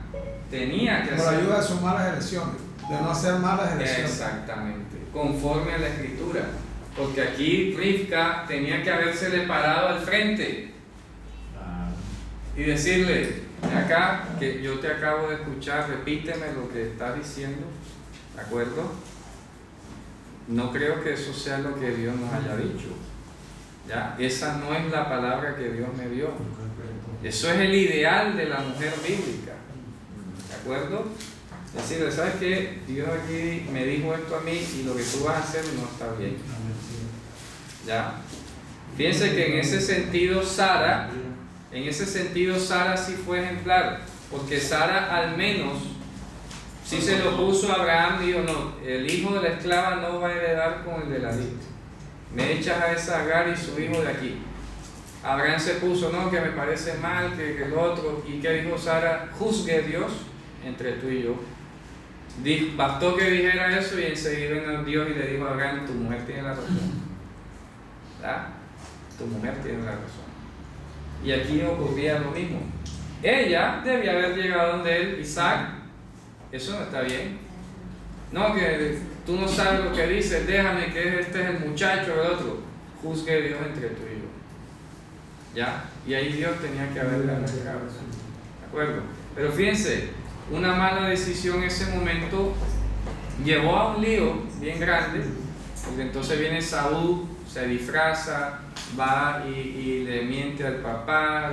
tenía que Por hacer... ayuda de sus malas elecciones, de no hacer malas elecciones. Exactamente, conforme a la escritura. Porque aquí Rivka tenía que habérsele parado al frente y decirle, ven acá, que yo te acabo de escuchar, repíteme lo que estás diciendo, ¿de acuerdo? No creo que eso sea lo que Dios nos haya dicho. ¿Ya? Esa no es la palabra que Dios me dio. Eso es el ideal de la mujer bíblica. ¿De acuerdo? Es decir, ¿sabes qué? Dios aquí me dijo esto a mí y lo que tú vas a hacer no está bien. ¿Ya? Fíjense que en ese sentido Sara sí fue ejemplar, porque Sara al menos sí se lo puso a Abraham, dijo, no, el hijo de la esclava no va a heredar con el de la vid. Me echas a esa Agar y su hijo de aquí. Abraham se puso, no, que me parece mal, que el otro. ¿Y qué dijo Sara? Juzgue Dios entre tú y yo. Bastó que dijera eso y enseguida vino Dios y le dijo a Abraham, tu mujer tiene la razón. ¿Ah? Tu mujer tiene la razón. Y aquí ocurría lo mismo. Ella debía haber llegado donde él, Isaac. Eso no está bien. No, que tú no sabes lo que dices, déjame que este es el muchacho o el otro. Juzgue Dios entre tú y yo. ¿Ya? Y ahí Dios tenía que haberle arrancado. ¿De acuerdo? Pero fíjense, una mala decisión en ese momento llevó a un lío bien grande, porque entonces viene Saúl, se disfraza, va y le miente al papá,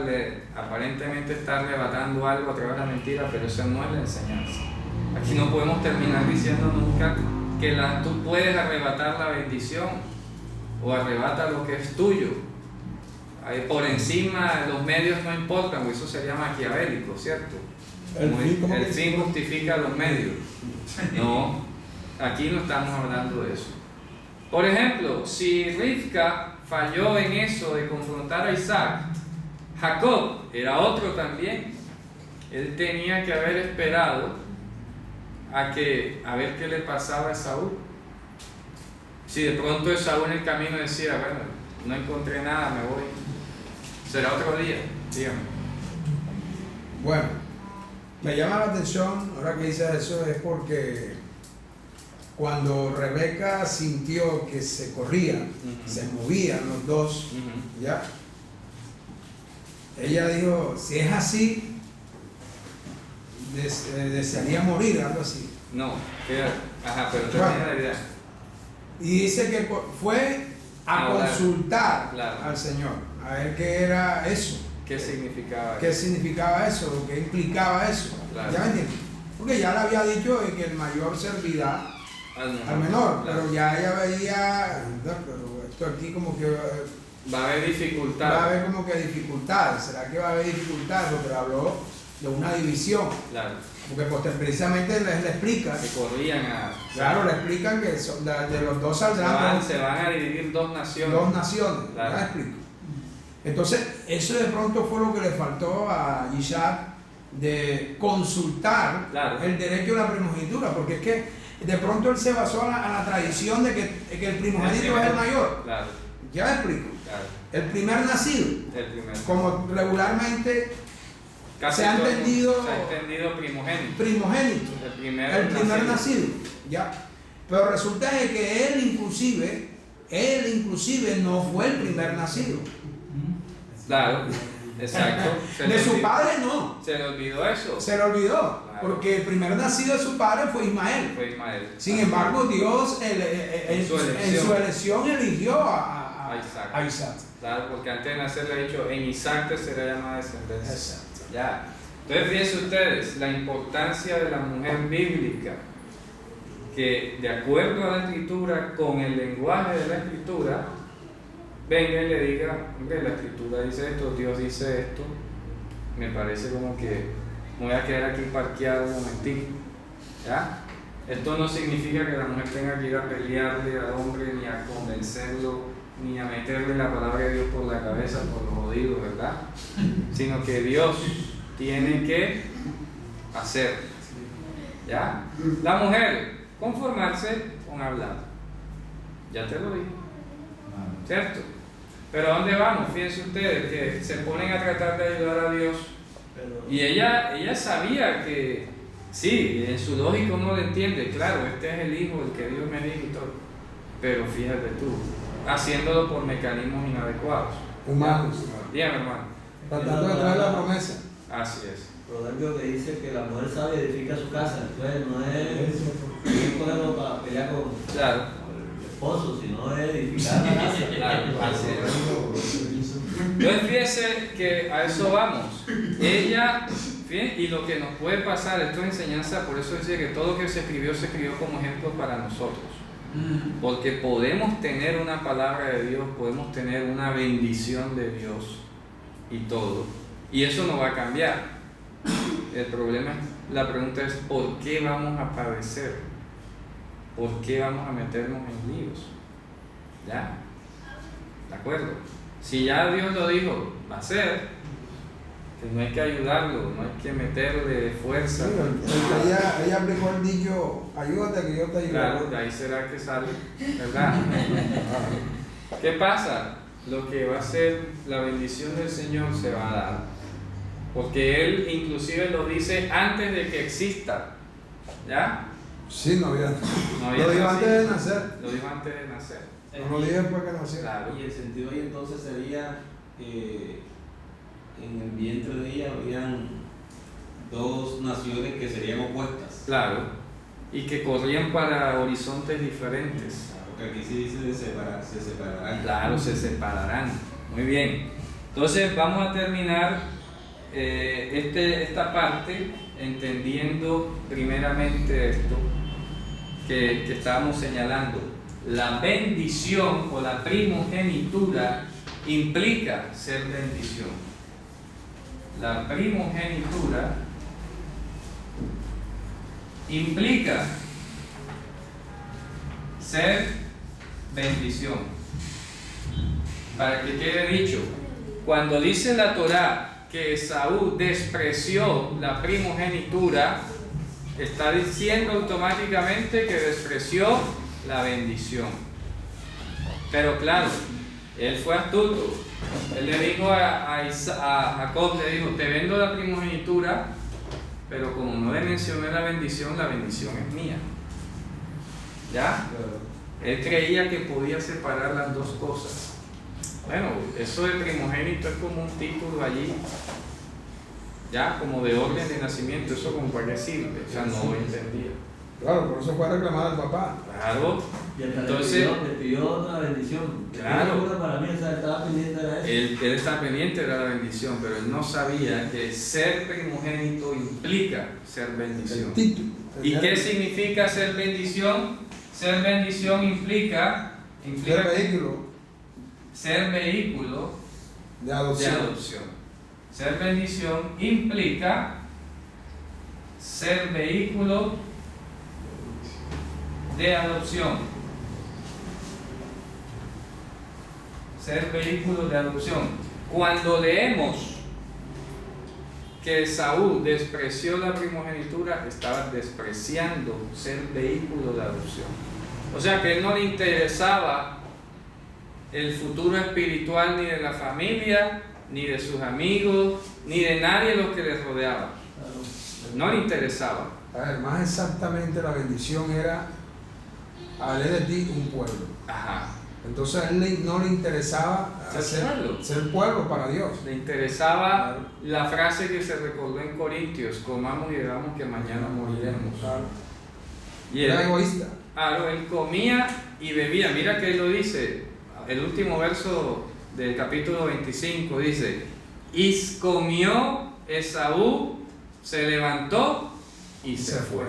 aparentemente está arrebatando algo a través de la mentira, pero esa no es la enseñanza. Aquí no podemos terminar diciendo nunca que tú puedes arrebatar la bendición o arrebata lo que es tuyo. Por encima, los medios no importan, porque eso sería maquiavélico, ¿cierto? El fin justifica los medios. No, aquí no estamos hablando de eso. Por ejemplo, si Rivka falló en eso de confrontar a Isaac, Jacob era otro también. Él tenía que haber esperado a ver qué le pasaba a Esaú. Si de pronto Esaú en el camino decía, bueno, no encontré nada, me voy, será otro día, dígame. Bueno, me llama la atención, ahora que dices eso, es porque cuando Rebeca sintió que se corrían, se movían los dos, ¿ya? ella dijo, si es así, desearía morir, algo así. No, ajá, pero Bueno. termina la idea. Y dice que fue a Ahora, consultar claro. al Señor, a ver qué era eso, ¿Qué significaba qué eso? significaba eso, qué implicaba eso. Claro. ¿Ya me entiendes? Porque ya le había dicho que el mayor servirá al menor, claro. pero ya ella veía, no, pero esto aquí como que Va a haber dificultad. va a haber como que dificultades. ¿Será que va a haber dificultades? Porque habló de una división, Claro, porque pues, precisamente le explica, que corrían a... claro, le explican que de los dos saldrán se van a dividir dos naciones. dos naciones, Claro. ya explico. Entonces, eso de pronto fue lo que le faltó a Isaac, de consultar Claro. el derecho a la primogenitura, porque es que de pronto él se basó a la tradición de que el primogénito es el mayor. Claro, Ya explico. claro. El primer nacido, El primero. como regularmente Casi se ha todo el mundo entendido se ha entendido primogénito. primogénito, El primer el primer nacido. nacido, ya. Pero resulta de que él inclusive no fue el primer nacido. Claro, exacto. Se De le su olvidó- padre no, Se le olvidó eso. se le olvidó, Claro. porque el primer nacido de su padre fue Ismael. Fue Ismael. Sin embargo, Dios En su en su elección eligió A Isaac. a Isaac. Claro, porque antes de nacer le ha dicho, en Isaac te será llamada descendencia. Exacto. Ya. Entonces fíjense ustedes la importancia de la mujer bíblica, que de acuerdo a la escritura, con el lenguaje de la escritura, venga y le diga, hombre, la escritura dice esto, Dios dice esto, me parece como que me voy a quedar aquí parqueado un momentito, ¿ya? Esto no significa que la mujer tenga que ir a pelearle al hombre, ni a convencerlo, ni a meterle la palabra de Dios por la cabeza, por los oídos, ¿verdad? Sino que Dios tiene que hacer, ¿ya? La mujer, conformarse con hablar, ya te lo dije, ¿cierto? Pero ¿a dónde vamos? Fíjense ustedes que se ponen a tratar de ayudar a Dios y ella sabía que sí, en su lógica uno lo entiende, claro, este es el hijo, el que Dios me dijo y todo, pero fíjate tú, haciéndolo por mecanismos inadecuados. Humanos. Dígame, hermano. Tratando de traer la promesa. Así es. Proverbio que dice que la mujer sabia edifica su casa. Entonces no es ponerlo para pelear con Claro. el esposo, sino es edificar la casa. Claro, así es. Entonces fíjese que a eso vamos. Ella, fíjense, y lo que nos puede pasar, esto es enseñanza, por eso dice que todo lo que se escribió como ejemplo para nosotros. Porque podemos tener una palabra de Dios, podemos tener una bendición de Dios y todo. Y eso no va a cambiar. El problema, la pregunta es, ¿por qué vamos a padecer? ¿Por qué vamos a meternos en líos? ¿Ya? ¿De acuerdo? Si ya Dios lo dijo, va a ser, que no hay que ayudarlo, no hay que meterle fuerza. Ella aplicó el dicho, ayúdate que yo te ayudo. Claro, de ahí será que sale, ¿verdad? ¿Qué pasa? Lo que va a ser la bendición del Señor se va a dar, porque Él inclusive lo dice antes de que exista, ¿ya? Sí, no había. No había Lo dijo nacido. antes de nacer. Lo dijo antes de nacer. No lo dije después que nació. Claro. Y el sentido ahí entonces sería que en el vientre de ella habían dos naciones que serían opuestas. Claro. Y que corrían para horizontes diferentes. Porque aquí sí dice se separarán. Claro, se separarán. Muy bien. Entonces vamos a terminar esta parte entendiendo primeramente esto que estábamos señalando. La bendición o la primogenitura implica ser bendición. La primogenitura implica ser bendición. Para que quede dicho, cuando dice la Torá que Esaú despreció la primogenitura, está diciendo automáticamente que despreció la bendición. Pero claro, él fue astuto. Él le dijo a Jacob, le dijo, te vendo la primogenitura, pero como no le mencioné la bendición es mía. ¿Ya? Él creía que podía separar las dos cosas. Bueno, eso de primogénito es como un título allí, ya, como de orden de nacimiento, eso como para qué sirve, o sea, no lo entendía. Claro, por eso fue a reclamar al papá. Claro, Y hasta entonces, le pidió otra bendición. Claro. Una para mí, o sea, estaba pendiente de eso. él estaba pendiente de la bendición, pero él no sabía que ser primogénito implica ser bendición. El título. ¿Y qué significa ser bendición? Ser bendición implica El vehículo ser vehículo de de adopción. adopción. Ser bendición implica ser vehículo de adopción. Ser vehículo de adopción. Cuando leemos que Saúl despreció la primogenitura, estaba despreciando ser vehículo de adopción. O sea que a él no le interesaba el futuro espiritual ni de la familia, ni de sus amigos, ni de nadie lo que les rodeaba. No le interesaba. A ver, más exactamente la bendición era haré de ti un pueblo. Ajá. Entonces a él no le interesaba ser pueblo para Dios. Le interesaba la frase que se recordó en Corintios: comamos y bebamos que mañana moriremos. Claro. Y él, Era egoísta. claro, él comía y bebía. Mira que él lo dice, el último verso del capítulo 25 dice: y comió Esaú, se levantó y se fue.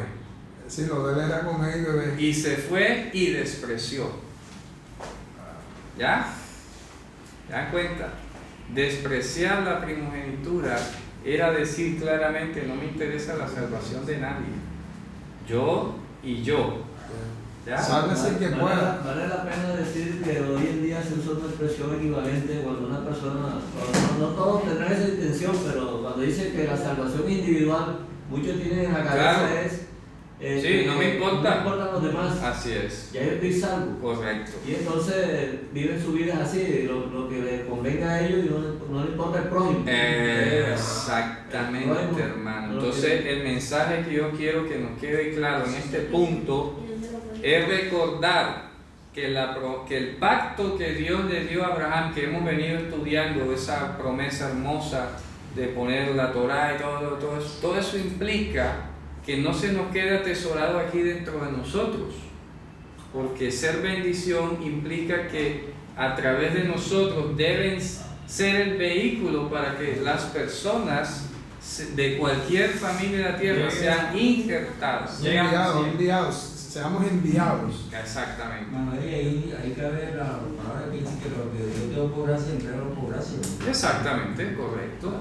Sí, lo de él era comer y beber. Y se fue y despreció. ¿Ya? ¿Se dan cuenta? Despreciar la primogenitura era decir claramente: no me interesa la salvación de nadie. Yo y yo. ¿Ya? Sálvese el que pueda. Vale la pena decir que hoy en día se usa una expresión equivalente cuando una persona, no todos tendrán esa intención, pero cuando dice que la salvación individual, muchos tienen en la cabeza Claro. Sí, no me importa. No me importan los demás. Así es. Ya yo estoy salvo. Correcto. Y entonces viven su vida así, lo que les convenga a ellos y no les importa el prójimo. Exactamente, hermano. Entonces, el mensaje que yo quiero que nos quede claro en este punto es recordar que el pacto que Dios le dio a Abraham, que hemos venido estudiando, esa promesa hermosa de poner la Torá y todo eso implica que no se nos quede atesorado aquí dentro de nosotros, porque ser bendición implica que a través de nosotros deben ser el vehículo para que las personas de cualquier familia de la tierra sean injertadas. Enviados, seamos enviados. Exactamente. Bueno, ahí cabe la palabra que dice que lo que Dios dio por gracia, entrega por gracia. Exactamente, correcto.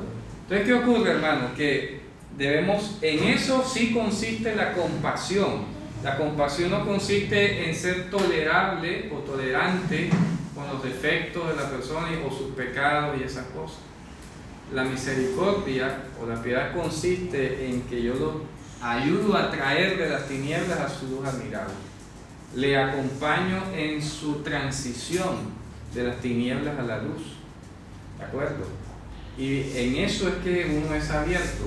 Entonces, ¿qué ocurre, hermano? Que debemos, en eso sí consiste la compasión. La compasión no consiste en ser tolerable o tolerante con los defectos de la persona o sus pecados y esas cosas. La misericordia o la piedad consiste en que yo lo ayudo a traer de las tinieblas a su luz admirable. Le acompaño en su transición de las tinieblas a la luz. ¿De acuerdo? Y en eso es que uno es abierto,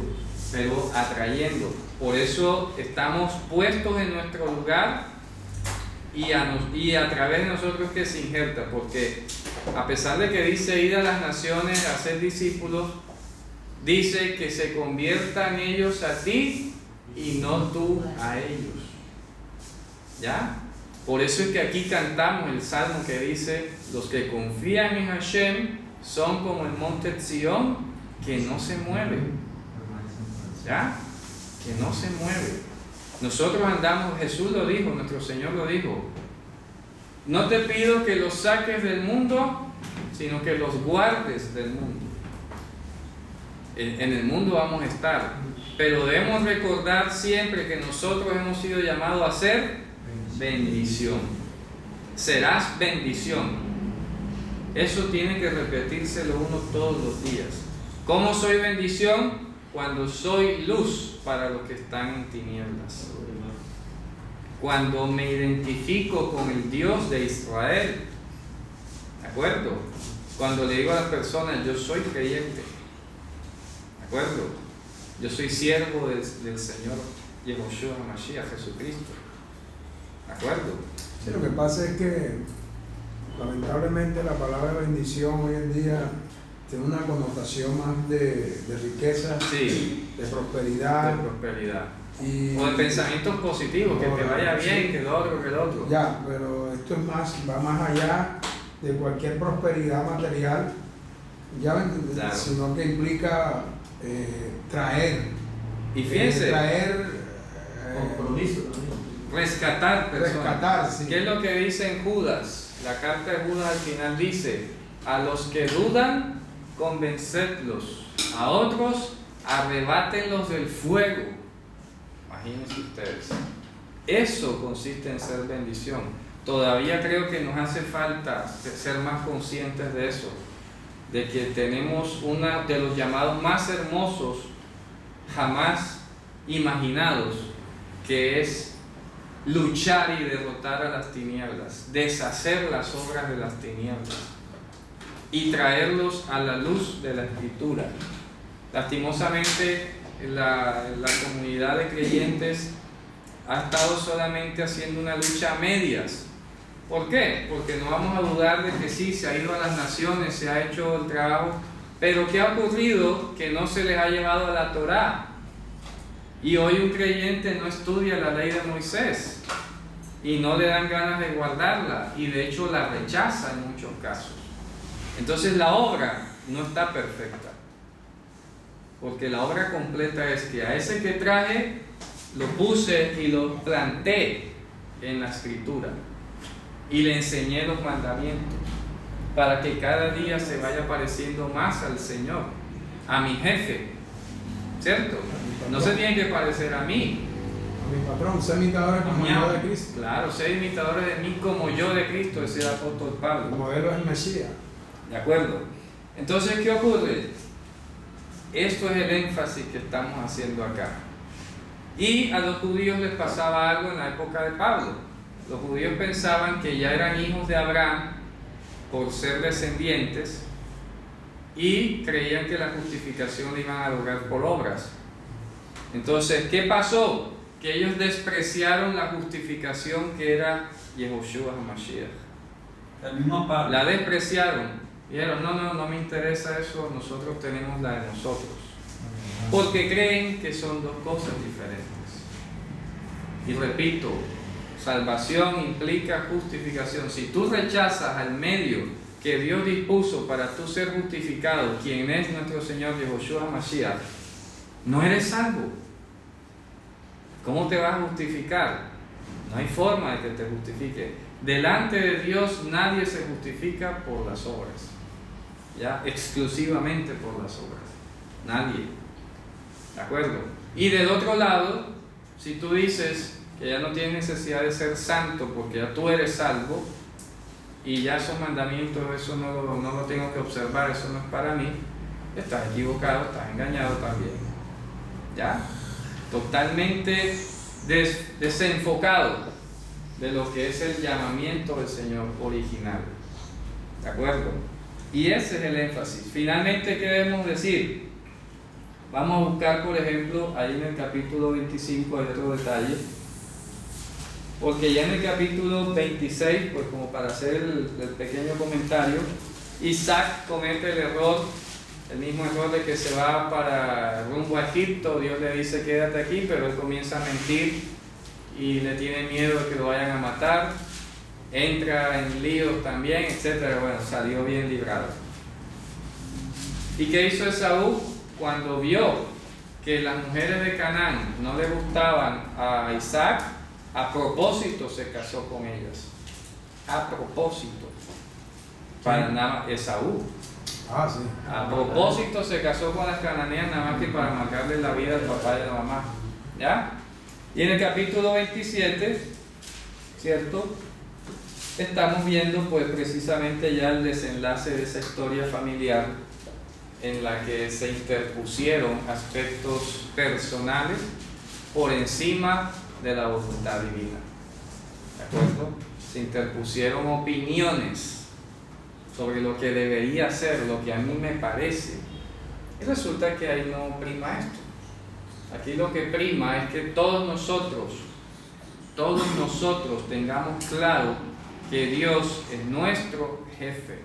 pero atrayendo. Por eso estamos puestos en nuestro lugar y a través de nosotros que se injerta, porque a pesar de que dice ir a las naciones a ser discípulos, dice que se conviertan ellos a ti y no tú a ellos. ¿Ya? Por eso es que aquí cantamos el salmo que dice: los que confían en Hashem son como el monte Sión, que no se mueve. ¿Ya? Que no se mueve. Nosotros andamos, Jesús lo dijo, nuestro Señor lo dijo: no te pido que los saques del mundo, sino que los guardes del mundo. En el mundo vamos a estar, pero debemos recordar siempre que nosotros hemos sido llamados a ser bendición. Serás bendición. Eso tiene que repetírselo uno todos los días. ¿Cómo soy bendición? Cuando soy luz para los que están en tinieblas. Cuando me identifico con el Dios de Israel. ¿De acuerdo? Cuando le digo a las personas: yo soy creyente. ¿De acuerdo? Yo soy siervo del Señor Yehoshua Mashiach, Jesucristo. ¿De acuerdo? Sí, lo que pasa es que lamentablemente la palabra bendición hoy en día tiene una connotación más de riqueza, Sí, de de prosperidad. prosperidad. Y, O de pensamientos positivos, que te vaya bien, Sí. que lo otro, que lo otro. Ya, pero esto es más, va más allá de cualquier prosperidad material, ya me entiendes, Claro. sino que implica traer, Y fíjense, traer, Compromiso también. rescatar personas. rescatar, sí. ¿Qué es lo que dice en Judas? La carta de Judas al final dice, a los que dudan, convencedlos, a otros, arrebátenlos del fuego. Imagínense ustedes. Eso consiste en ser bendición. Todavía creo que nos hace falta ser más conscientes de eso, de que tenemos uno de los llamados más hermosos jamás imaginados, que es luchar y derrotar a las tinieblas, deshacer las obras de las tinieblas y traerlos a la luz de la Escritura. Lastimosamente, la comunidad de creyentes ha estado solamente haciendo una lucha a medias. ¿Por qué? Porque no vamos a dudar de que sí, se ha ido a las naciones, se ha hecho el trabajo, pero ¿qué ha ocurrido? Que no se les ha llevado a la Torá. Y hoy un creyente no estudia la ley de Moisés y no le dan ganas de guardarla, y de hecho la rechaza en muchos casos. Entonces la obra no está perfecta, porque la obra completa es que a ese que traje lo puse y lo planté en la Escritura y le enseñé los mandamientos para que cada día se vaya pareciendo más al Señor, a mi jefe, ¿cierto? No se tiene que parecer a mí. A mi patrón, ser imitadores como yo de Cristo. Claro, ser imitadores de mí como yo de Cristo, decía el apóstol El Pablo. modelo es el Mesías. ¿De acuerdo? Entonces, ¿qué ocurre? Esto es el énfasis que estamos haciendo acá. Y a los judíos les pasaba algo en la época de Pablo. Los judíos pensaban que ya eran hijos de Abraham por ser descendientes y creían que la justificación la iban a lograr por obras. Entonces, ¿qué pasó? Que ellos despreciaron la justificación que era Yehoshua HaMashiach. El mismo Pablo. La despreciaron. Dijeron, no me interesa eso, nosotros tenemos la de nosotros. Porque creen que son dos cosas diferentes. Y repito, salvación implica justificación. Si tú rechazas al medio que Dios dispuso para tú ser justificado, quien es nuestro Señor Yehoshua HaMashiach, no eres salvo. ¿Cómo te vas a justificar? No hay forma de que te justifique. Delante de Dios nadie se justifica por las obras, ya, exclusivamente por las obras. Nadie. ¿De acuerdo? Y del otro lado, si tú dices que ya no tienes necesidad de ser santo porque ya tú eres salvo y ya esos mandamientos, eso no lo tengo que observar, eso no es para mí, estás equivocado, estás engañado también. ¿Ya? Totalmente desenfocado de lo que es el llamamiento del Señor original. ¿De acuerdo? Y ese es el énfasis. Finalmente, ¿qué debemos decir? Vamos a buscar, por ejemplo, ahí en el capítulo 25 hay otro detalle, porque ya en el capítulo 26, pues como para hacer el pequeño comentario, Isaac comete el error, el mismo error de que se va para rumbo a Egipto. Dios le dice quédate aquí, pero él comienza a mentir y le tiene miedo de que lo vayan a matar, entra en líos también, etc. Bueno, salió bien librado. ¿Y qué hizo Esaú? Cuando vio que las mujeres de Canaán no le gustaban a Isaac, a propósito se casó con ellas. A propósito. Para nada, Esaú. Ah, sí. A propósito se casó con las cananeas nada más que para marcarle la vida al papá y a la mamá. ¿Ya? Y en el capítulo 27, ¿cierto? Estamos viendo pues precisamente ya el desenlace de esa historia familiar en la que se interpusieron aspectos personales por encima de la voluntad divina. ¿De acuerdo? Se interpusieron opiniones sobre lo que debería ser, lo que a mí me parece. Y resulta que ahí no prima esto. Aquí lo que prima es que todos nosotros tengamos claro que Dios es nuestro jefe,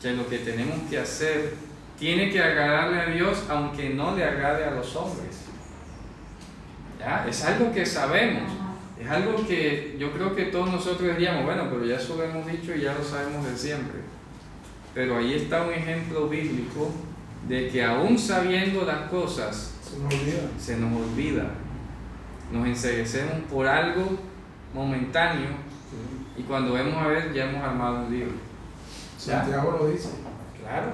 que lo que tenemos que hacer tiene que agradarle a Dios aunque no le agrade a los hombres. ¿Ya? Es algo que sabemos, es algo que yo creo que todos nosotros diríamos, bueno, pero ya eso lo hemos dicho y ya lo sabemos de siempre. Pero ahí está un ejemplo bíblico de que aún sabiendo las cosas, se nos olvida. Nos enceguecemos por algo momentáneo y cuando vemos a ver ya hemos armado un lío. Santiago lo dice. Claro,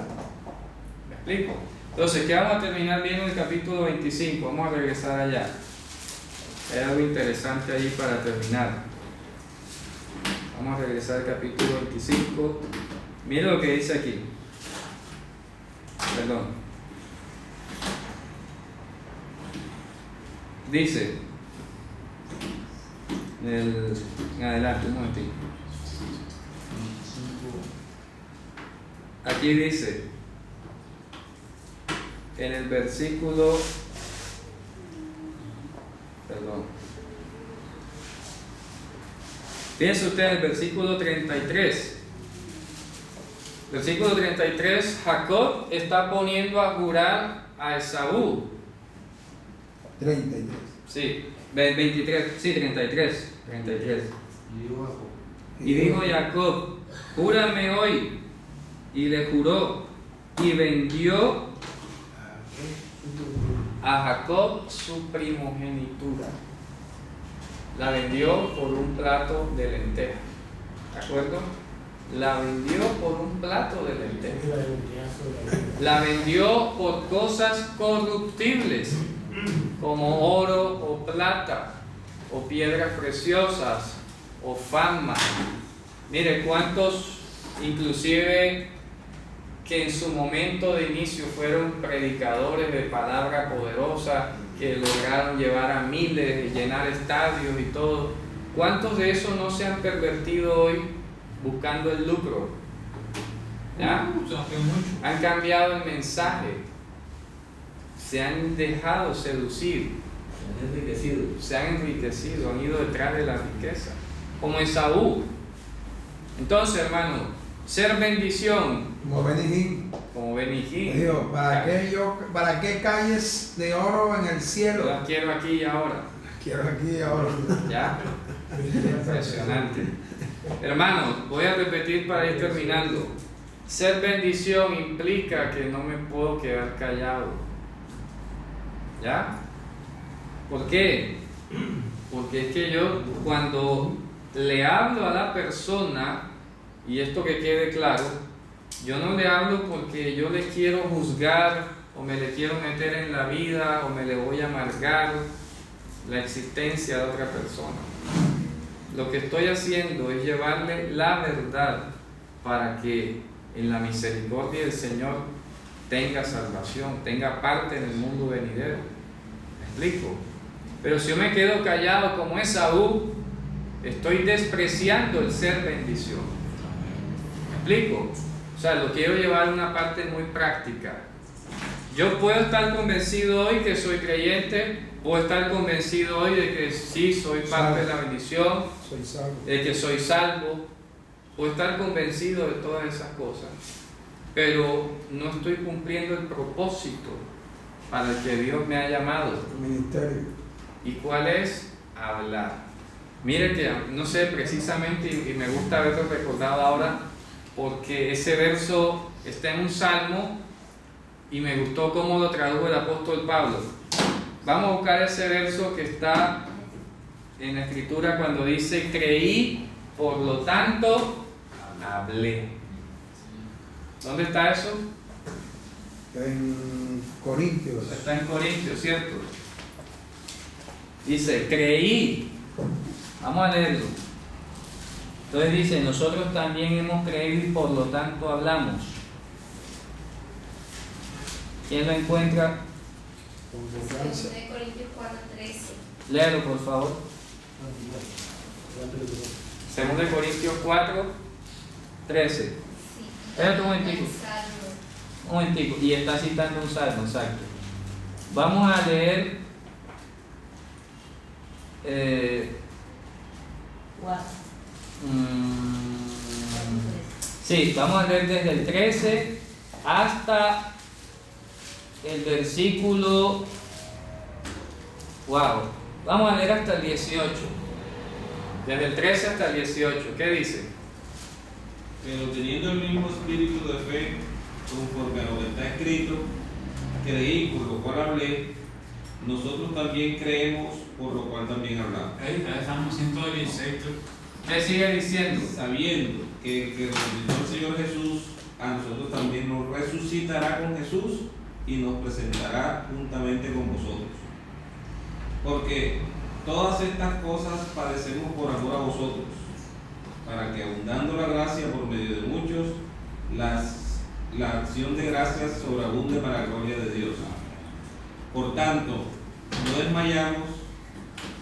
¿me explico? Entonces, ¿qué vamos a terminar viendo en el capítulo 25? Vamos a regresar allá. Hay algo interesante ahí para terminar. Vamos a regresar al capítulo 25. Mira lo que dice aquí. Perdón. Dice, en adelante, un momentito. Aquí dice, en el versículo, perdón, piensa usted en el versículo 33. Versículo 33, Jacob está poniendo a jurar a Esaú. 33. Sí, 23, sí, 33. Y dijo Jacob, júrame hoy. Y le juró, y vendió a Jacob su primogenitura. La vendió por un plato de lentejas. ¿De acuerdo? La vendió por un plato de lentejas. La vendió por cosas corruptibles, como oro o plata, o piedras preciosas, o fama. Mire, cuántos, inclusive, que en su momento de inicio fueron predicadores de palabra poderosa, que lograron llevar a miles, llenar estadios y todo. ¿Cuántos de esos no se han pervertido hoy buscando el lucro? ¿Ya? Han cambiado el mensaje, se han dejado seducir, se han enriquecido, han ido detrás de la riqueza, como Esaú. Entonces, hermano, ser bendición, como Benijín. Digo, ¿para qué calles de oro en el cielo? Las quiero aquí y ahora. Quiero aquí y ahora. ¿Ya? Impresionante. Hermanos, voy a repetir para ir terminando. Ser bendición implica que no me puedo quedar callado. ¿Ya? ¿Por qué? Porque es que yo cuando le hablo a la persona, y esto que quede claro, yo no le hablo porque yo le quiero juzgar o me le quiero meter en la vida o me le voy a amargar la existencia de otra persona. Lo que estoy haciendo es llevarle la verdad para que en la misericordia del Señor tenga salvación, tenga parte en el mundo venidero. ¿Me explico? Pero si yo me quedo callado como Esaú, estoy despreciando el ser bendición. ¿Me explico? O sea, lo quiero llevar a una parte muy práctica. Yo puedo estar convencido hoy que soy creyente, puedo estar convencido hoy de que sí soy parte de la bendición, de que soy salvo, puedo estar convencido de todas esas cosas, pero no estoy cumpliendo el propósito para el que Dios me ha llamado. El ministerio. ¿Y cuál es? Hablar. Mire que, no sé, precisamente, y me gusta haberlo recordado ahora, porque ese verso está en un salmo y me gustó cómo lo tradujo el apóstol Pablo. Vamos a buscar ese verso que está en la escritura cuando dice: creí, por lo tanto hablé. ¿Dónde está eso? En Corintios. Está en Corintios, ¿cierto? Dice, creí. Vamos a leerlo. Entonces dice, nosotros también hemos creído y por lo tanto hablamos. ¿Quién lo encuentra? 2 Corintios 4:13. Léalo, por favor. 2 Corintios 4:13. Sí. Espérate un momentico. Un momentico. Y está citando un salmo, exacto. Vamos a leer 4. Sí, vamos a leer desde el 13 hasta el versículo, vamos a leer hasta el 18, desde el 13 hasta el 18, ¿qué dice? Pero teniendo el mismo espíritu de fe, conforme a lo que está escrito, creí, por lo cual hablé, nosotros también creemos, por lo cual también hablamos. Estamos 116. ¿Qué sigue diciendo? Sabiendo que resucitó el Señor Jesús, a nosotros también nos resucitará con Jesús y nos presentará juntamente con vosotros. Porque todas estas cosas padecemos por amor a vosotros, para que abundando la gracia por medio de muchos, la acción de gracias sobreabunde para la gloria de Dios. Por tanto, no desmayamos,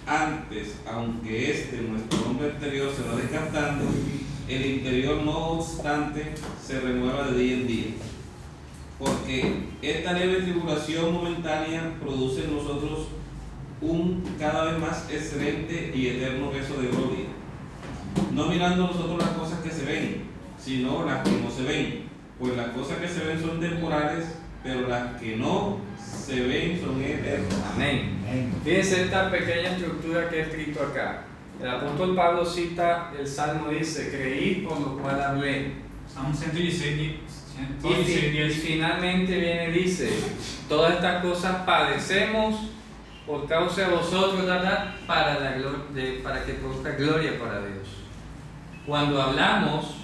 antes, aunque nuestro hombre exterior se va desgastando, el interior no obstante se renueva de día en día. Porque esta leve tribulación momentánea produce en nosotros un cada vez más excelente y eterno peso de gloria, no mirando nosotros las cosas que se ven, sino las que no se ven, pues las cosas que se ven son temporales, pero las que no se ven son eternas. Amén. Fíjense esta pequeña estructura que he escrito acá. El apóstol Pablo cita el Salmo, dice, creí por lo cual hablé. Estamos 116. Y finalmente viene y dice, todas estas cosas padecemos por causa de vosotros, ¿verdad? Para que produzca gloria para Dios. Cuando hablamos,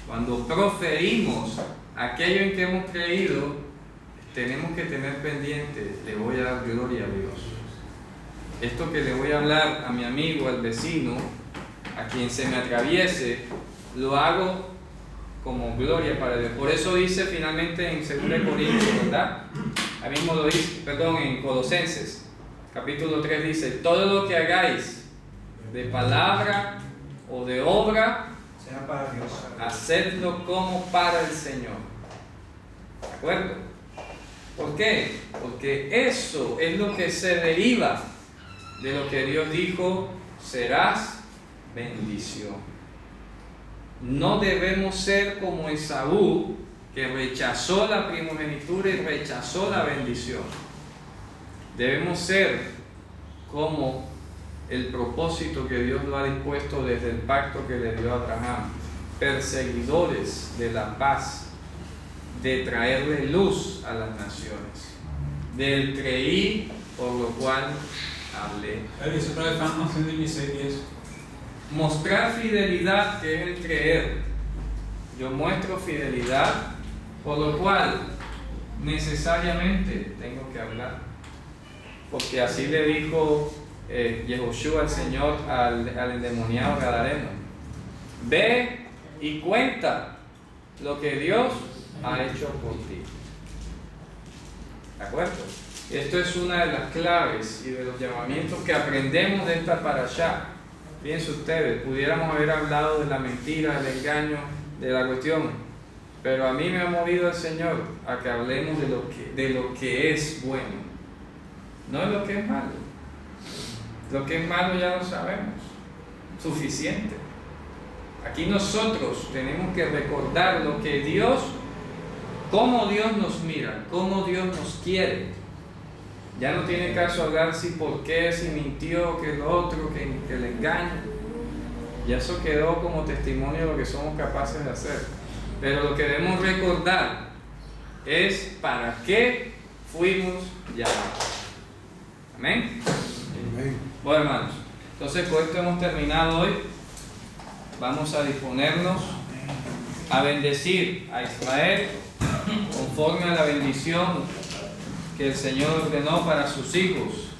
cuando proferimos aquello en que hemos creído, tenemos que tener pendiente, le voy a dar gloria a Dios. Esto que le voy a hablar a mi amigo, al vecino, a quien se me atraviese, lo hago como gloria para Dios. Por eso dice finalmente en 2 Corintios, ¿verdad? Ahí mismo lo dice, en Colosenses, capítulo 3 dice, todo lo que hagáis de palabra o de obra, Sea para Dios. hacedlo como para el Señor. ¿De acuerdo? ¿Por qué? Porque eso es lo que se deriva de lo que Dios dijo, serás bendición. No debemos ser como Esaú, que rechazó la primogenitura y rechazó la bendición. Debemos ser como el propósito que Dios lo ha dispuesto desde el pacto que le dio a Abraham, perseguidores de la paz, de traerle luz a las naciones, del creí por lo cual hablé. Eso otra vez estamos 116. Mostrar fidelidad, que es el creer. Yo muestro fidelidad, por lo cual necesariamente tengo que hablar, porque así le dijo Yehoshua al Señor al endemoniado gadareno: ve y cuenta lo que Dios ha hecho por ti. ¿De acuerdo? Esto es una de las claves y de los llamamientos que aprendemos de esta parashá. Fíjense ustedes, pudiéramos haber hablado de la mentira, del engaño, de la cuestión, pero a mí me ha movido el Señor a que hablemos de lo que es bueno, no de lo que es malo. Lo que es malo ya lo sabemos, suficiente. Aquí nosotros tenemos que recordar lo que Dios, cómo Dios nos mira, cómo Dios nos quiere. Ya no tiene caso hablar si por qué, si mintió, que lo otro, que le engaña. Ya eso quedó como testimonio de lo que somos capaces de hacer. Pero lo que debemos recordar es para qué fuimos llamados. Amén. Bueno, hermanos, entonces con esto hemos terminado hoy. Vamos a disponernos a bendecir a Israel conforme a la bendición que el Señor ordenó para sus hijos.